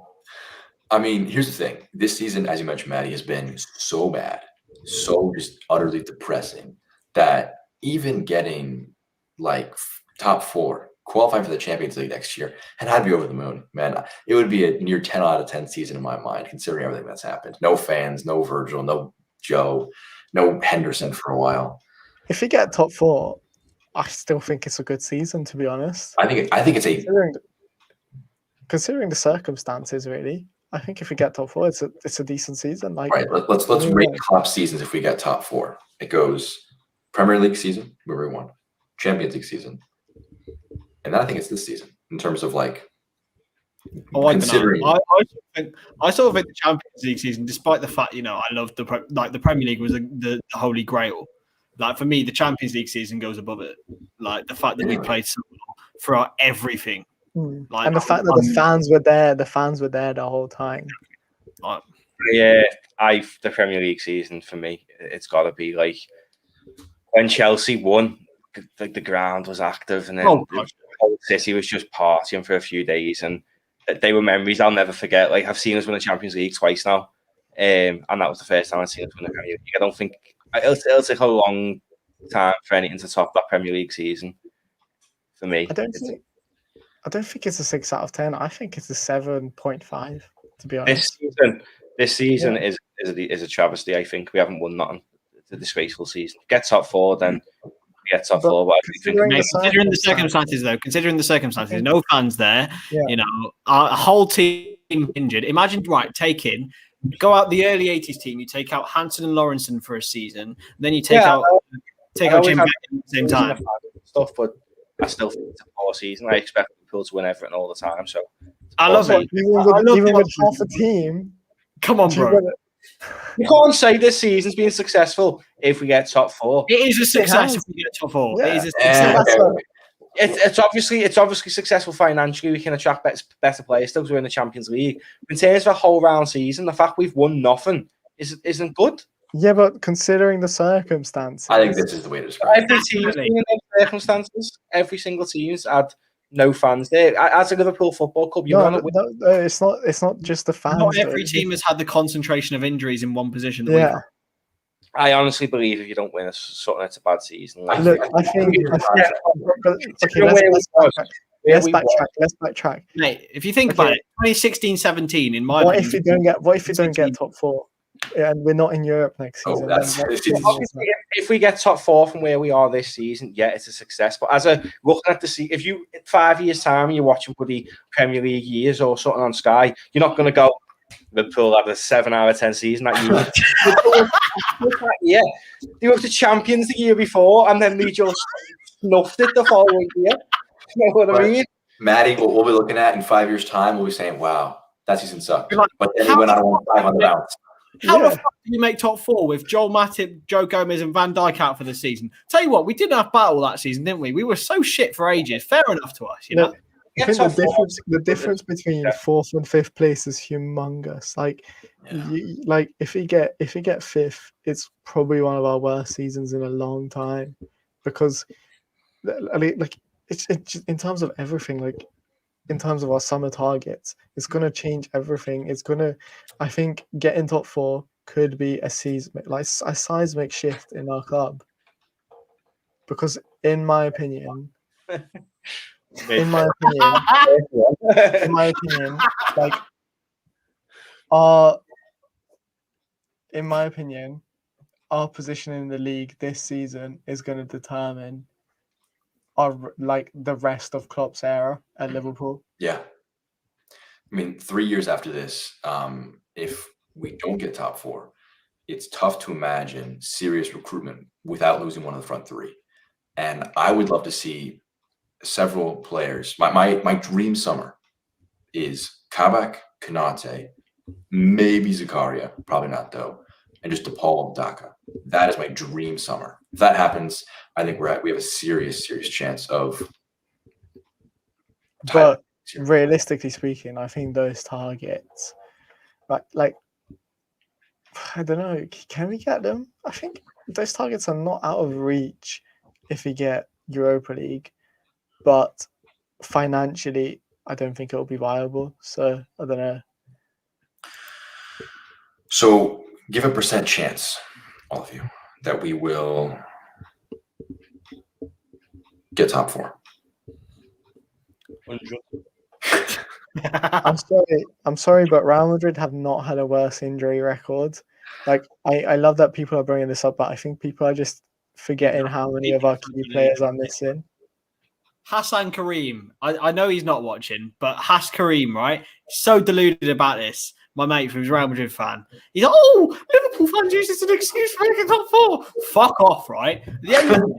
I mean, here's the thing. This season, as you mentioned, Matty, has been so bad, so just utterly depressing that even getting like top 4, qualifying for the Champions League next year, and I'd be over the moon, man. It would be a near 10 out of 10 season in my mind, considering everything that's happened. No fans, no Virgil, no Joe, no Henderson for a while. If we get top 4, I still think it's a good season, to be honest. I think it's a considering the circumstances, really. I think if we get top 4, it's a decent season. Like right. Let's rate club seasons. If we get top 4, it goes Premier League season where we won, Champions League season, and then I think it's this season in terms of like. Considering, I sort of think the Champions League season, despite the fact I love the Premier League was the holy grail. Like for me, the Champions League season goes above it. Like the fact that we played so well throughout everything. Like, and the fact that the fans were there the whole time. Yeah, the Premier League season for me, it's got to be like when Chelsea won, the ground was active, and then the whole city was just partying for a few days, and they were memories I'll never forget. Like I've seen us win the Champions League twice now, and that was the first time I've seen us win the Premier League. I don't think it'll take a long time for anything to top that Premier League season for me. I don't think it's a 6 out of 10. I think it's a 7.5. To be honest, this season is a travesty. I think we haven't won nothing. It's a disgraceful season. Get top 4, then get top 4. But considering the circumstances, no fans there. Yeah. Our whole team injured. Imagine go out the early 80s team. You take out Hansen and Lawrenson for a season, then you take out Jim at the same time. Stuff, but I still think it's a poor season. I expect Liverpool to win everything all the time. So I love it. Even with half a team. Come on, bro. You can't say this season's been successful if we get top 4. It is a success if we get top 4. Yeah. It is a success. It's obviously successful financially. We can attract better players still because we're in the Champions League. In terms of a whole round season, the fact we've won nothing isn't good. Yeah, but considering the circumstances, I think this is the way to describe it. Every team's been in those circumstances. Every single team's had no fans there. As a Liverpool Football Club, it's not just the fans. Not every team has had the concentration of injuries in one position. I honestly believe if you don't win, it's a bad season. Look, I think. Okay, let's backtrack. Mate, if you think about it, 2016-17 in my. What if you don't get top 4? and we're not in Europe next Oh, season. that's then Obviously, if we get top 4 from where we are this season, yeah, it's a success. But as a looking at if you 5 years time you're watching bloody Premier League years or something on Sky, you're not going to go Liverpool had a 7 out of 10 season that year. Yeah, they were the champions the year before, and then they just snuffed it the following year. You know what I mean? Matty, what we'll be looking at in 5 years' time, we'll be saying, "Wow, that season sucked." Like, But then he went out on 5 on the bounce. How the fuck do you make top 4 with Joel Matip, Joe Gomez, and Van Dijk out for the season? Tell you what, we did have battle that season, didn't we? We were so shit for ages. Fair enough to us, you know. I think the difference between 4th and 5th place is humongous. Like, if we get 5th, it's probably one of our worst seasons in a long time, because like it's in terms of everything, like in terms of our summer targets, it's gonna change everything. It's gonna, I think, getting top 4 could be a seismic shift in our club, because in my opinion. In my opinion, like our position in the league this season is going to determine the rest of Klopp's era at Liverpool. Yeah, I mean, 3 years after this, if we don't get top 4, it's tough to imagine serious recruitment without losing one of the front 3. And I would love to see several players. My dream summer is Kabak, Konate, maybe Zakaria, probably not though, and just DePaul and Daka. That is my dream summer. If that happens, I think we have a serious chance of. But realistically speaking, I think those targets, like I don't know, can we get them? I think those targets are not out of reach if we get Europa League. But financially, I don't think it'll be viable. So I don't know. So give a % chance, all of you, that we will get top 4. 100. I'm sorry, but Real Madrid have not had a worse injury record. Like, I love that people are bringing this up, but I think people are just forgetting how many of our key players are missing. Hassan Karim, I know he's not watching, but Has Karim, right? So deluded about this. My mate who's a Real Madrid fan. He's like, oh, Liverpool fans use this as an excuse for making top 4. Fuck off, right? At the end of the day,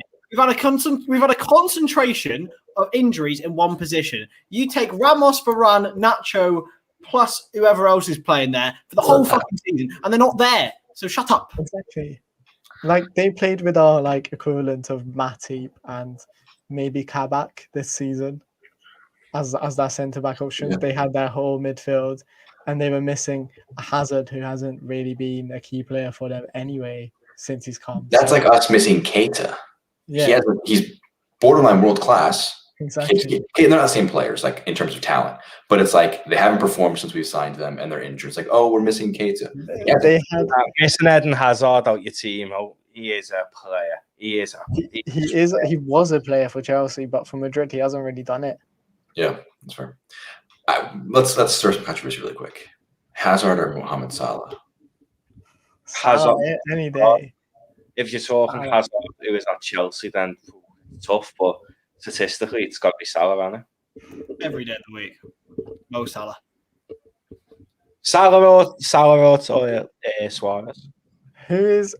we've had a concentration of injuries in one position. You take Ramos, Varane, Nacho, plus whoever else is playing there for the whole fucking season, and they're not there. So shut up. Exactly. Like, they played with our equivalent of Matty and maybe Kabak this season as their centre-back options. Yeah. They had their whole midfield, and they were missing a Hazard, who hasn't really been a key player for them anyway since he's come. That's like us missing Keita. Yeah. He's borderline world-class. Exactly. They're not the same players, like, in terms of talent, but it's like they haven't performed since we've signed them, and they're injured. It's like, oh, we're missing Keita. They had missing Eden Hazard out your team. Oh, he is a player. He was a player for Chelsea, but for Madrid, he hasn't really done it. Yeah, that's fair. Let's stir some controversy really quick. Hazard or Mohamed Salah? Hazard any day. If you're talking Hazard, who is at Chelsea, then tough. But statistically, it's got to be Salah, hasn't it? Every day of the week, Mo Salah. Salah or Suarez. Who is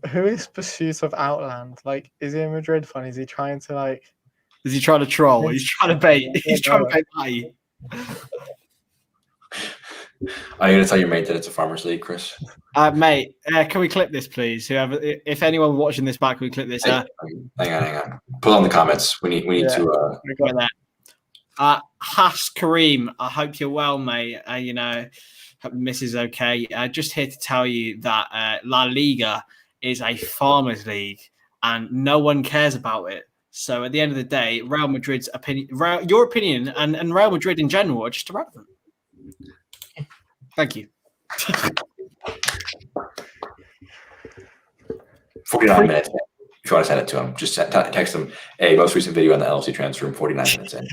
Pursuit of Outland? Like, is he a Madrid fan? Is he trying to like? Is he trying to troll? He's trying to bait. He's trying to bait Matty. Are you going to tell your mate that it's a farmers league, Chris? Mate, can we clip this, please? Whoever, if anyone watching this back, can we clip this? Hang on. Put on the comments. We need to. Get that. Has Kareem, I hope you're well, mate. Hope the miss is okay. Just here to tell you that La Liga is a farmers league, and no one cares about it. So at the end of the day, Real Madrid's opinion, your opinion, and Real Madrid in general are just irrelevant. Thank you. 49 minutes. If you want to send it to him, just text him, hey, most recent video on the LFC transfer room, 49 minutes in.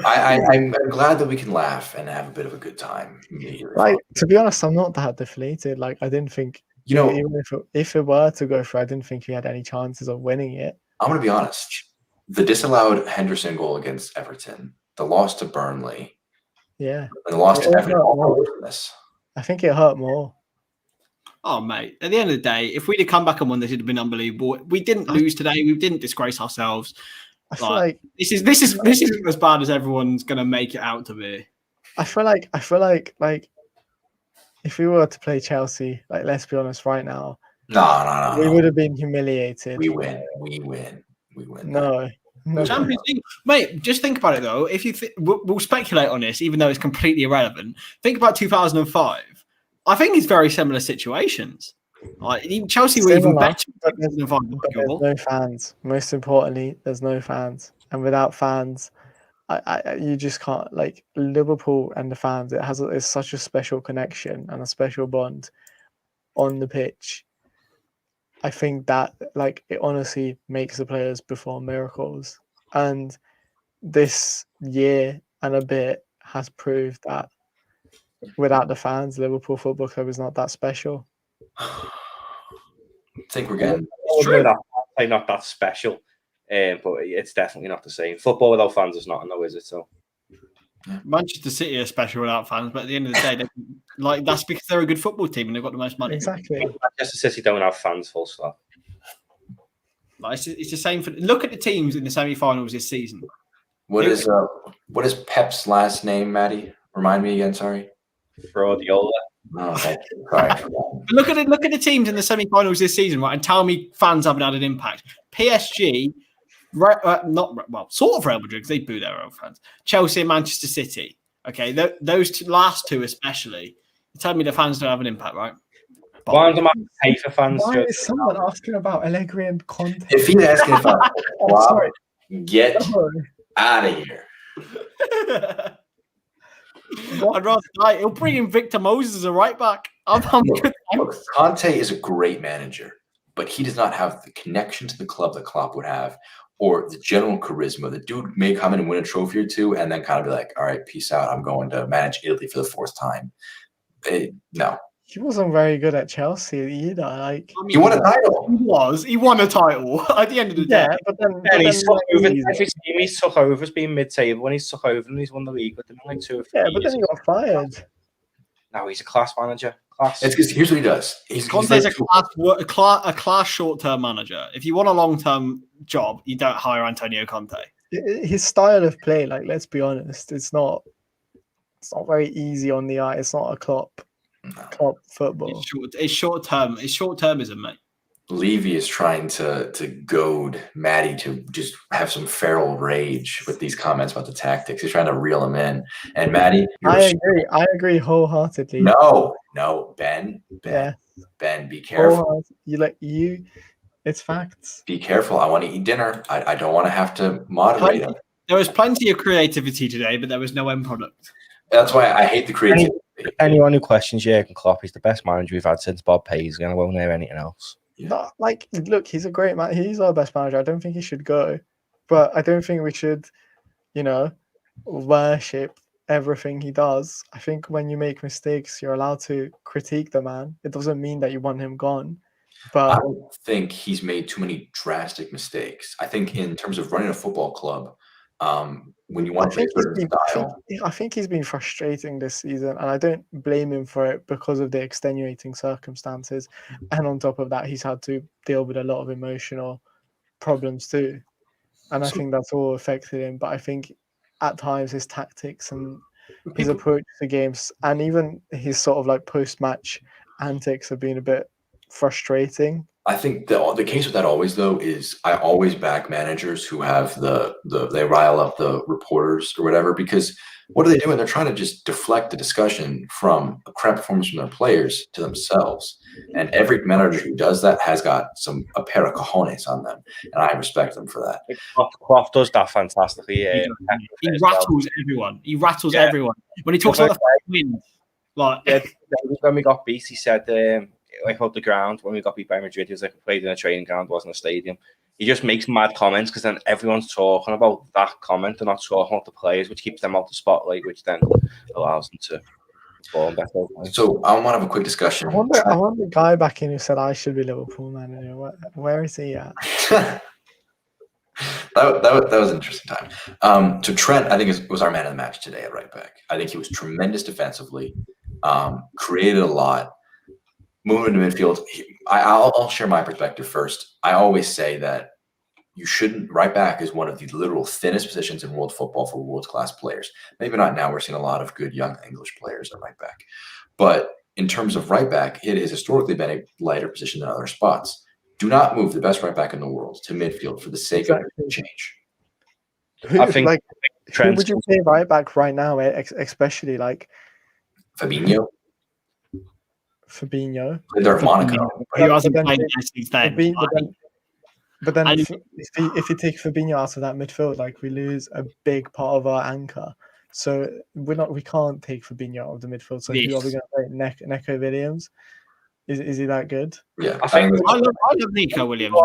I'm glad that we can laugh and have a bit of a good time. Like, to be honest, I'm not that deflated. Like, I didn't think, even if it were to go through, I didn't think he had any chances of winning it. I'm going to be honest. The disallowed Henderson goal against Everton, the loss to Burnley, yeah, and the loss to Everton. I think it hurt more. Oh, mate, at the end of the day, if we'd have come back and won this, it'd have been unbelievable. We didn't lose today. We didn't disgrace ourselves. I feel like this isn't as bad as everyone's going to make it out to be. I feel like if we were to play Chelsea, like, let's be honest, right now, no, we would have been humiliated. We win. No. Champions League, mate. Just think about it though. If you we'll speculate on this, even though it's completely irrelevant. Think about 2005. I think it's very similar situations. Like, Chelsea were even better. But there's no fans. Most importantly, there's no fans, and without fans, you just can't. Like, Liverpool and the fans, it's such a special connection and a special bond on the pitch. I think that, like, it honestly makes the players perform miracles, and this year and a bit has proved that without the fans, Liverpool Football Club is not that special. I think we're getting not that special, but it's definitely not the same. Football without fans is nothing, though, is it? So Manchester City are special without fans, but at the end of the day, that's because they're a good football team and they've got the most money. Exactly. Manchester City don't have fans, full stop. Like, it's the same. Look at the teams in the semi-finals this season. What is Pep's last name, Matty? Remind me again. Sorry. Fraudiola. Oh, thank you. Sorry. Look at the teams in the semi-finals this season, right? And tell me fans haven't had an impact. PSG, sort of Real Madrid, because they boo their own fans. Chelsea and Manchester City. Okay, those last two especially. Tell me the fans don't have an impact, right? Why do I pay for fans? Why is someone asking about Allegri and Conte? If he's asking about get out of here. I'd rather die. He'll bring in Victor Moses as a right back. Look, Conte is a great manager, but he does not have the connection to the club that Klopp would have, or the general charisma. The dude may come in and win a trophy or two, and then kind of be like, "All right, peace out. I'm going to manage Italy for the fourth time." No, he wasn't very good at Chelsea either. Like, he won a title. He won a title at the end of the day. Yeah, but then he's took over. Every team he's took over has been mid-table. When he's took over and he's won the league with them like 2 or 3 years. But then he got fired. No, he's a class manager. Class. It's because here's what he does. Conte's a class short-term manager. If you want a long-term job, you don't hire Antonio Conte. His style of play, like, let's be honest, it's not very easy on the eye. It's not a Klopp football. It's short-term. It's short-termism, mate. Levy is trying to goad Matty to just have some feral rage with these comments about the tactics. He's trying to reel him in. And Matty, I agree wholeheartedly. No, Ben, be careful. It's facts. Be careful. I want to eat dinner. I don't want to have to moderate him. There was plenty of creativity today, but there was no end product. That's why I hate the creativity. Anyone who questions Jurgen Klopp, he's the best manager we've had since Bob Paisley, and I won't hear anything else. Yeah. Look, he's a great man. He's our best manager. I don't think he should go, but I don't think we should, worship everything he does. I think when you make mistakes, you're allowed to critique the man. It doesn't mean that you want him gone. But I don't think he's made too many drastic mistakes. I think in terms of running a football club, when you want to play a certain style, I think he's been frustrating this season, and I don't blame him for it because of the extenuating circumstances. And on top of that, he's had to deal with a lot of emotional problems too. And I think that's all affected him. But I think at times his tactics and his approach to games, and even his sort of like post-match antics, have been a bit frustrating. I think the case with that always, though, is I always back managers who have they rile up the reporters or whatever, because what are they doing? They're trying to just deflect the discussion from a crap performance from their players to themselves. And every manager who does that has got a pair of cojones on them, and I respect them for that. Klopp does that fantastically. Yeah. He rattles everyone. He rattles everyone when he talks about the wind. When we got beat, he said. Like, up the ground when we got beat by Madrid, he was like, we played in a training ground, wasn't a stadium. he just makes mad comments because then everyone's talking about that comment. They're not talking about the players, which keeps them out the spotlight, which then allows them to perform better. So I want to have a quick discussion. I want the guy back in who said I should be Liverpool manager. Where is he at? that was an interesting time. So Trent, I think, was our man of the match today at right back. I think he was tremendous defensively, created a lot. Moving to midfield, I'll share my perspective first. I always say that right back is one of the literal thinnest positions in world football for world-class players. Maybe not now. We're seeing a lot of good young English players at right back. But in terms of right back, it has historically been a lighter position than other spots. Do not move the best right back in the world to midfield for the sake of change. I think who would you play right back right now, especially like Fabinho. They're Monaco. He hasn't played since then. But then if you take Fabinho out of that midfield, like we lose a big part of our anchor. So we can't take Fabinho out of the midfield. So who are we going to play? Neco Williams? Is he that good? Yeah, I love Nico Williams.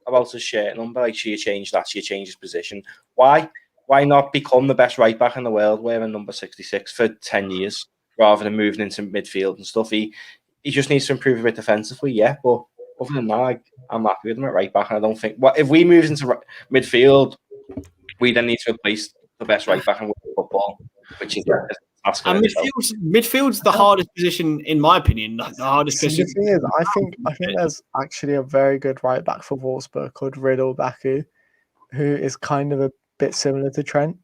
About his shirt number, like she changed his position. Why not become the best right back in the world wearing number 66 for 10 years rather than moving into midfield and stuff? He just needs to improve a bit defensively, yeah. But other than that, I'm happy with him at right back. And I don't think if we move into midfield, we then need to replace the best right back in world football, which is and midfield's the hardest position, in my opinion. The hardest position. The thing is, I think there's actually a very good right back for Wolfsburg called Riddle Baku, who is kind of a bit similar to Trent.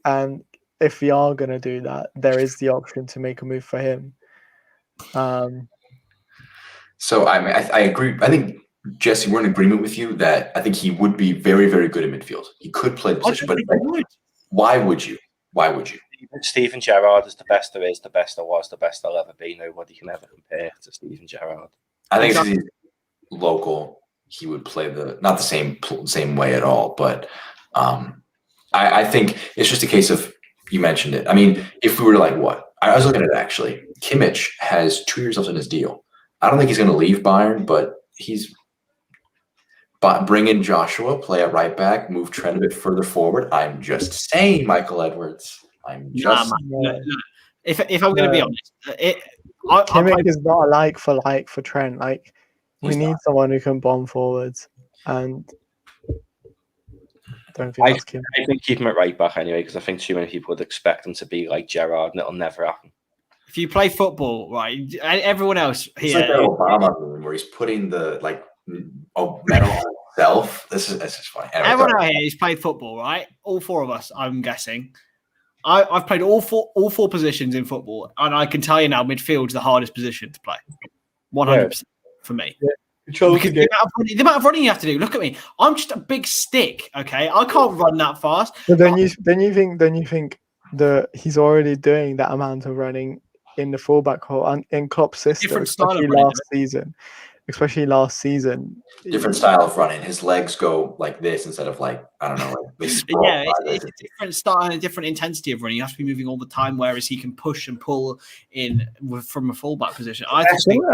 And if we are going to do that, there is the option to make a move for him. So I agree. I think, Jesse, we're in agreement with you that I think he would be very, very good in midfield. He could play the position, but why would you? Why would you? Steven Gerrard is the best there is, the best there was, the best there'll ever be. Nobody can ever compare to Steven Gerrard. I think if he's local, he would play not the same way at all. But I think it's just a case of, you mentioned it. I mean, if we were like what? I was looking at it actually. Kimmich has 2 years left in his deal. I don't think he's going to leave Bayern, but bring in Joshua, play at right back, move Trent a bit further forward. I'm just saying, Michael Edwards. If I'm going to be honest, Kimmich is not a like for Trent. Like we need someone who can bomb forwards, and I don't think that's Kimmich. I think keep him at right back anyway, because I think too many people would expect him to be like Gerrard, and it'll never happen. If you play football, right, everyone else here. It's like that Obama room where he's putting the medal on himself. This is funny. Anyway, everyone out here, he's played football, right? All 4 of us, I'm guessing. I've played all four positions in football, and I can tell you now, midfield's the hardest position to play. 100% for me. Yeah. Because the amount of running you have to do. Look at me. I'm just a big stick. Okay, I can't run that fast. But then you think that he's already doing that amount of running in the fullback role and in Klopp's system, especially last season. Different style of running. His legs go like this instead of like, I don't know. It's a different style and a different intensity of running. You have to be moving all the time, whereas he can push and pull in from a fullback position. I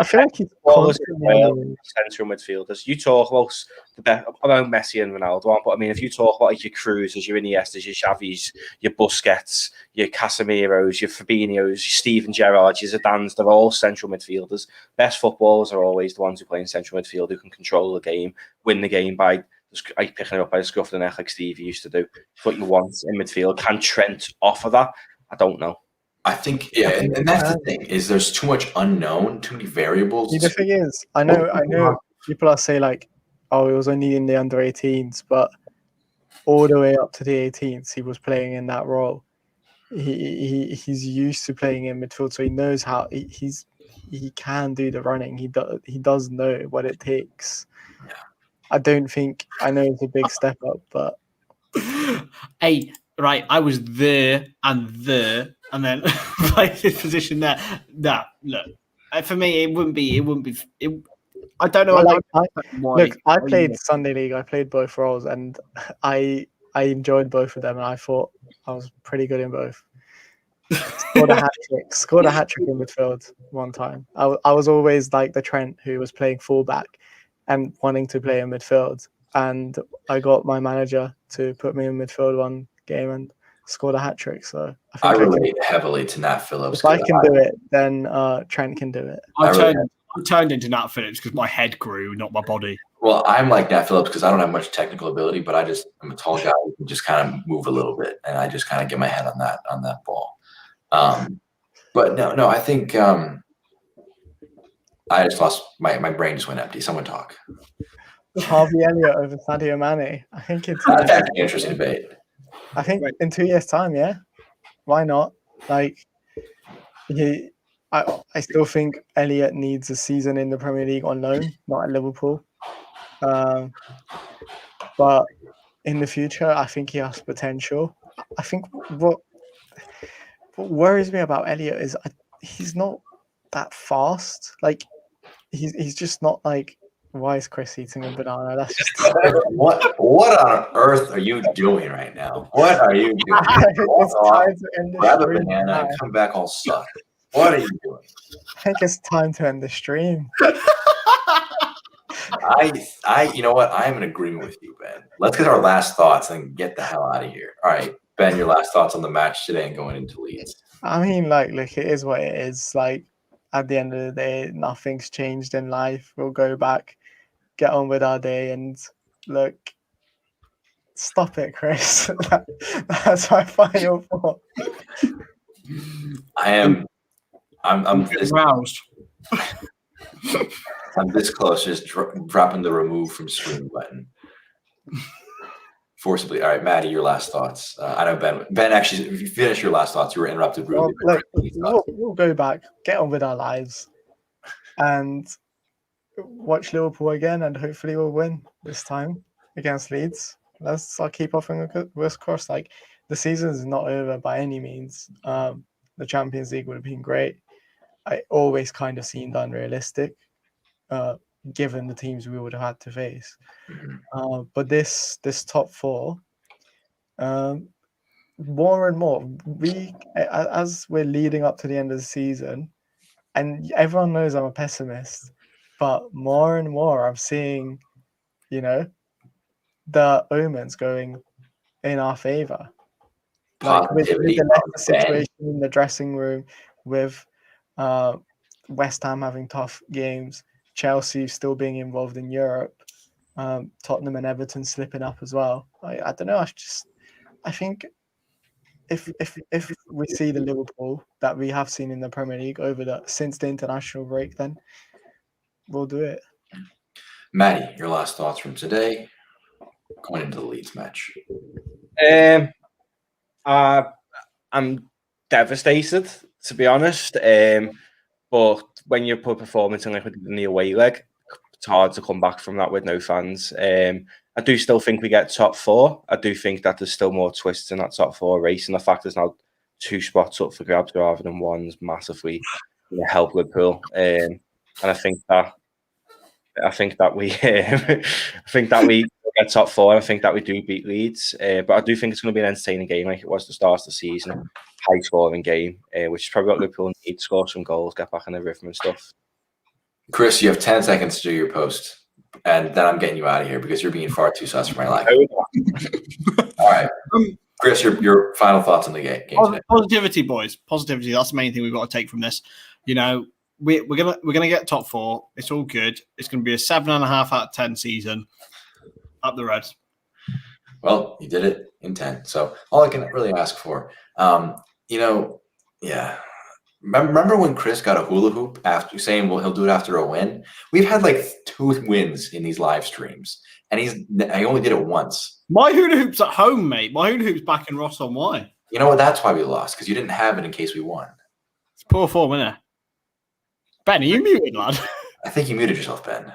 feel like he's central midfielders. You talk about Messi and Ronaldo, but I mean, if you talk about like your Cruzes, your Iniestas, your Xavis, your Busquets, your Casemiros, your Fabinhos, your Steven Gerrard, your Zidanes, they're all central midfielders. Best footballers are always the ones who play in central midfield, who can control the game, win the game by picking it up by the scruff of the neck like Stevie used to do. It's what you want in midfield. Can Trent offer that? I don't know. I think, yeah, and that's the thing, is there's too much unknown, too many variables. The thing is, I know people are saying like, oh, it was only in the under 18s, but all the way up to the 18s, he was playing in that role. He's used to playing in midfield, so he knows how he can do the running. He does know what it takes. Yeah. I know it's a big step up, but hey, right, I was there and then played this position there. Nah, look, for me, it wouldn't be. I don't know. I played Sunday League. I played both roles, and I enjoyed both of them, and I thought I was pretty good in both. Scored a hat trick in midfield one time. I was always like the Trent who was playing fullback and wanting to play in midfield, and I got my manager to put me in midfield one game and scored a hat trick. So I think relate heavily to Nat Phillips. if I can do it, then Trent can do it. I turned into Nat Phillips because my head grew, not my body. Well, I'm like Nat Phillips because I don't have much technical ability, but I'm a tall guy who can just kind of move a little bit, and I just kind of get my head on that ball. But no, I think I just lost my brain just went empty. Someone talk. Harvey Elliott over Sadio Mane. I think it's That's actually an interesting debate. I think in 2 years' time, yeah, why not? Like I still think Elliott needs a season in the Premier League on loan, not at Liverpool. But in the future, I think he has potential. I think what worries me about Elliott is he's not that fast. Like he's just not like. Why is Chris eating a banana? That's just what on earth are you doing right now? What are you doing? It's time to end the Grab a stream. banana and come back all sucked. What are you doing? I think it's time to end the stream. You know what? I'm in agreement with you, Ben. Let's get our last thoughts and get the hell out of here. All right, Ben, your last thoughts on the match today and going into Leeds. I mean, look, it is what it is. Like, at the end of the day, nothing's changed in life. We'll go back, get on with our day, and look, stop it, Chris. That's my final thought. I'm this, roused. I'm this close, just dropping the remove from stream button. Forcibly. All right, Matty, your last thoughts. I know Ben, actually, if you finish your last thoughts, you were interrupted. Well, we'll go back, get on with our lives, and watch Liverpool again, and hopefully we'll win this time against Leeds. I'll keep offering a worst cross. Like, the season is not over by any means. The Champions League would have been great. I always kind of seemed unrealistic, given the teams we would have had to face. But this top four, more and more, as we're leading up to the end of the season, and everyone knows I'm a pessimist, but more and more I'm seeing, the omens going in our favor. Like with the Leicester situation in the dressing room, with West Ham having tough games, Chelsea still being involved in Europe, Tottenham and Everton slipping up as well. I don't know. I think if we see the Liverpool that we have seen in the Premier League since the international break, then we'll do it. Matty, your last thoughts from today, going into the Leeds match. I'm devastated, to be honest. But when you put performance in like in the away leg, it's hard to come back from that with no fans. I do still think we get top four. I do think that there's still more twists in that top four race, and the fact there's now 2 spots up for grabs rather than one's massively help Liverpool. And I think that we get top four. I think that we do beat Leeds, but I do think it's going to be an entertaining game, like it was the start of the season. High scoring game, which is probably what Liverpool need to score some goals, get back in the rhythm and stuff. Chris, you have 10 seconds to do your post, and then I'm getting you out of here because you're being far too sus for my life. All right, Chris, your final thoughts on the game today. Positivity, boys. Positivity. That's the main thing we've got to take from this. We're gonna get top four. It's all good. It's gonna be a 7.5 out of 10 season. Up the Reds. Well, you did it in 10. So all I can really ask for, yeah. Remember when Chris got a hula hoop after saying, well, he'll do it after a win? We've had like 2 wins in these live streams, and I only did it once. My hula hoop's at home, mate. My hula hoop's back in Ross on Wye. You know what? That's why we lost, because you didn't have it in case we won. It's poor form, isn't it? Ben, are you muted, lad? I think you muted yourself, Ben.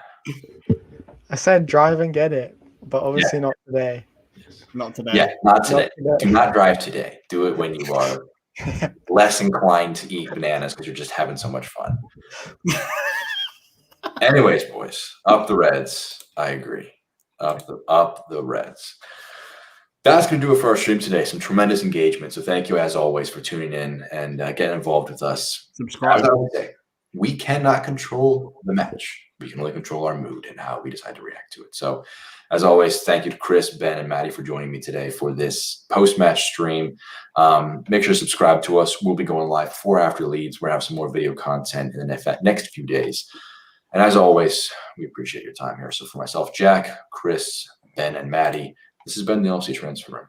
I said drive and get it, but obviously not today. Not today. Yeah, not today. Do not drive today. Do it when you are less inclined to eat bananas because you're just having so much fun. Anyways, boys, up the Reds. I agree. Up the Reds. That's going to do it for our stream today. Some tremendous engagement. So thank you, as always, for tuning in and getting involved with us. Subscribe. As I always say, we cannot control the match. We can only control our mood and how we decide to react to it. So As always, thank you to Chris, Ben, and Matty for joining me today for this post-match stream. Make sure to subscribe to us. We'll be going live before after Leeds. We're going to have some more video content in the next few days. And as always, we appreciate your time here. So for myself, Jack, Chris, Ben, and Matty, this has been the LFC Transfer Room.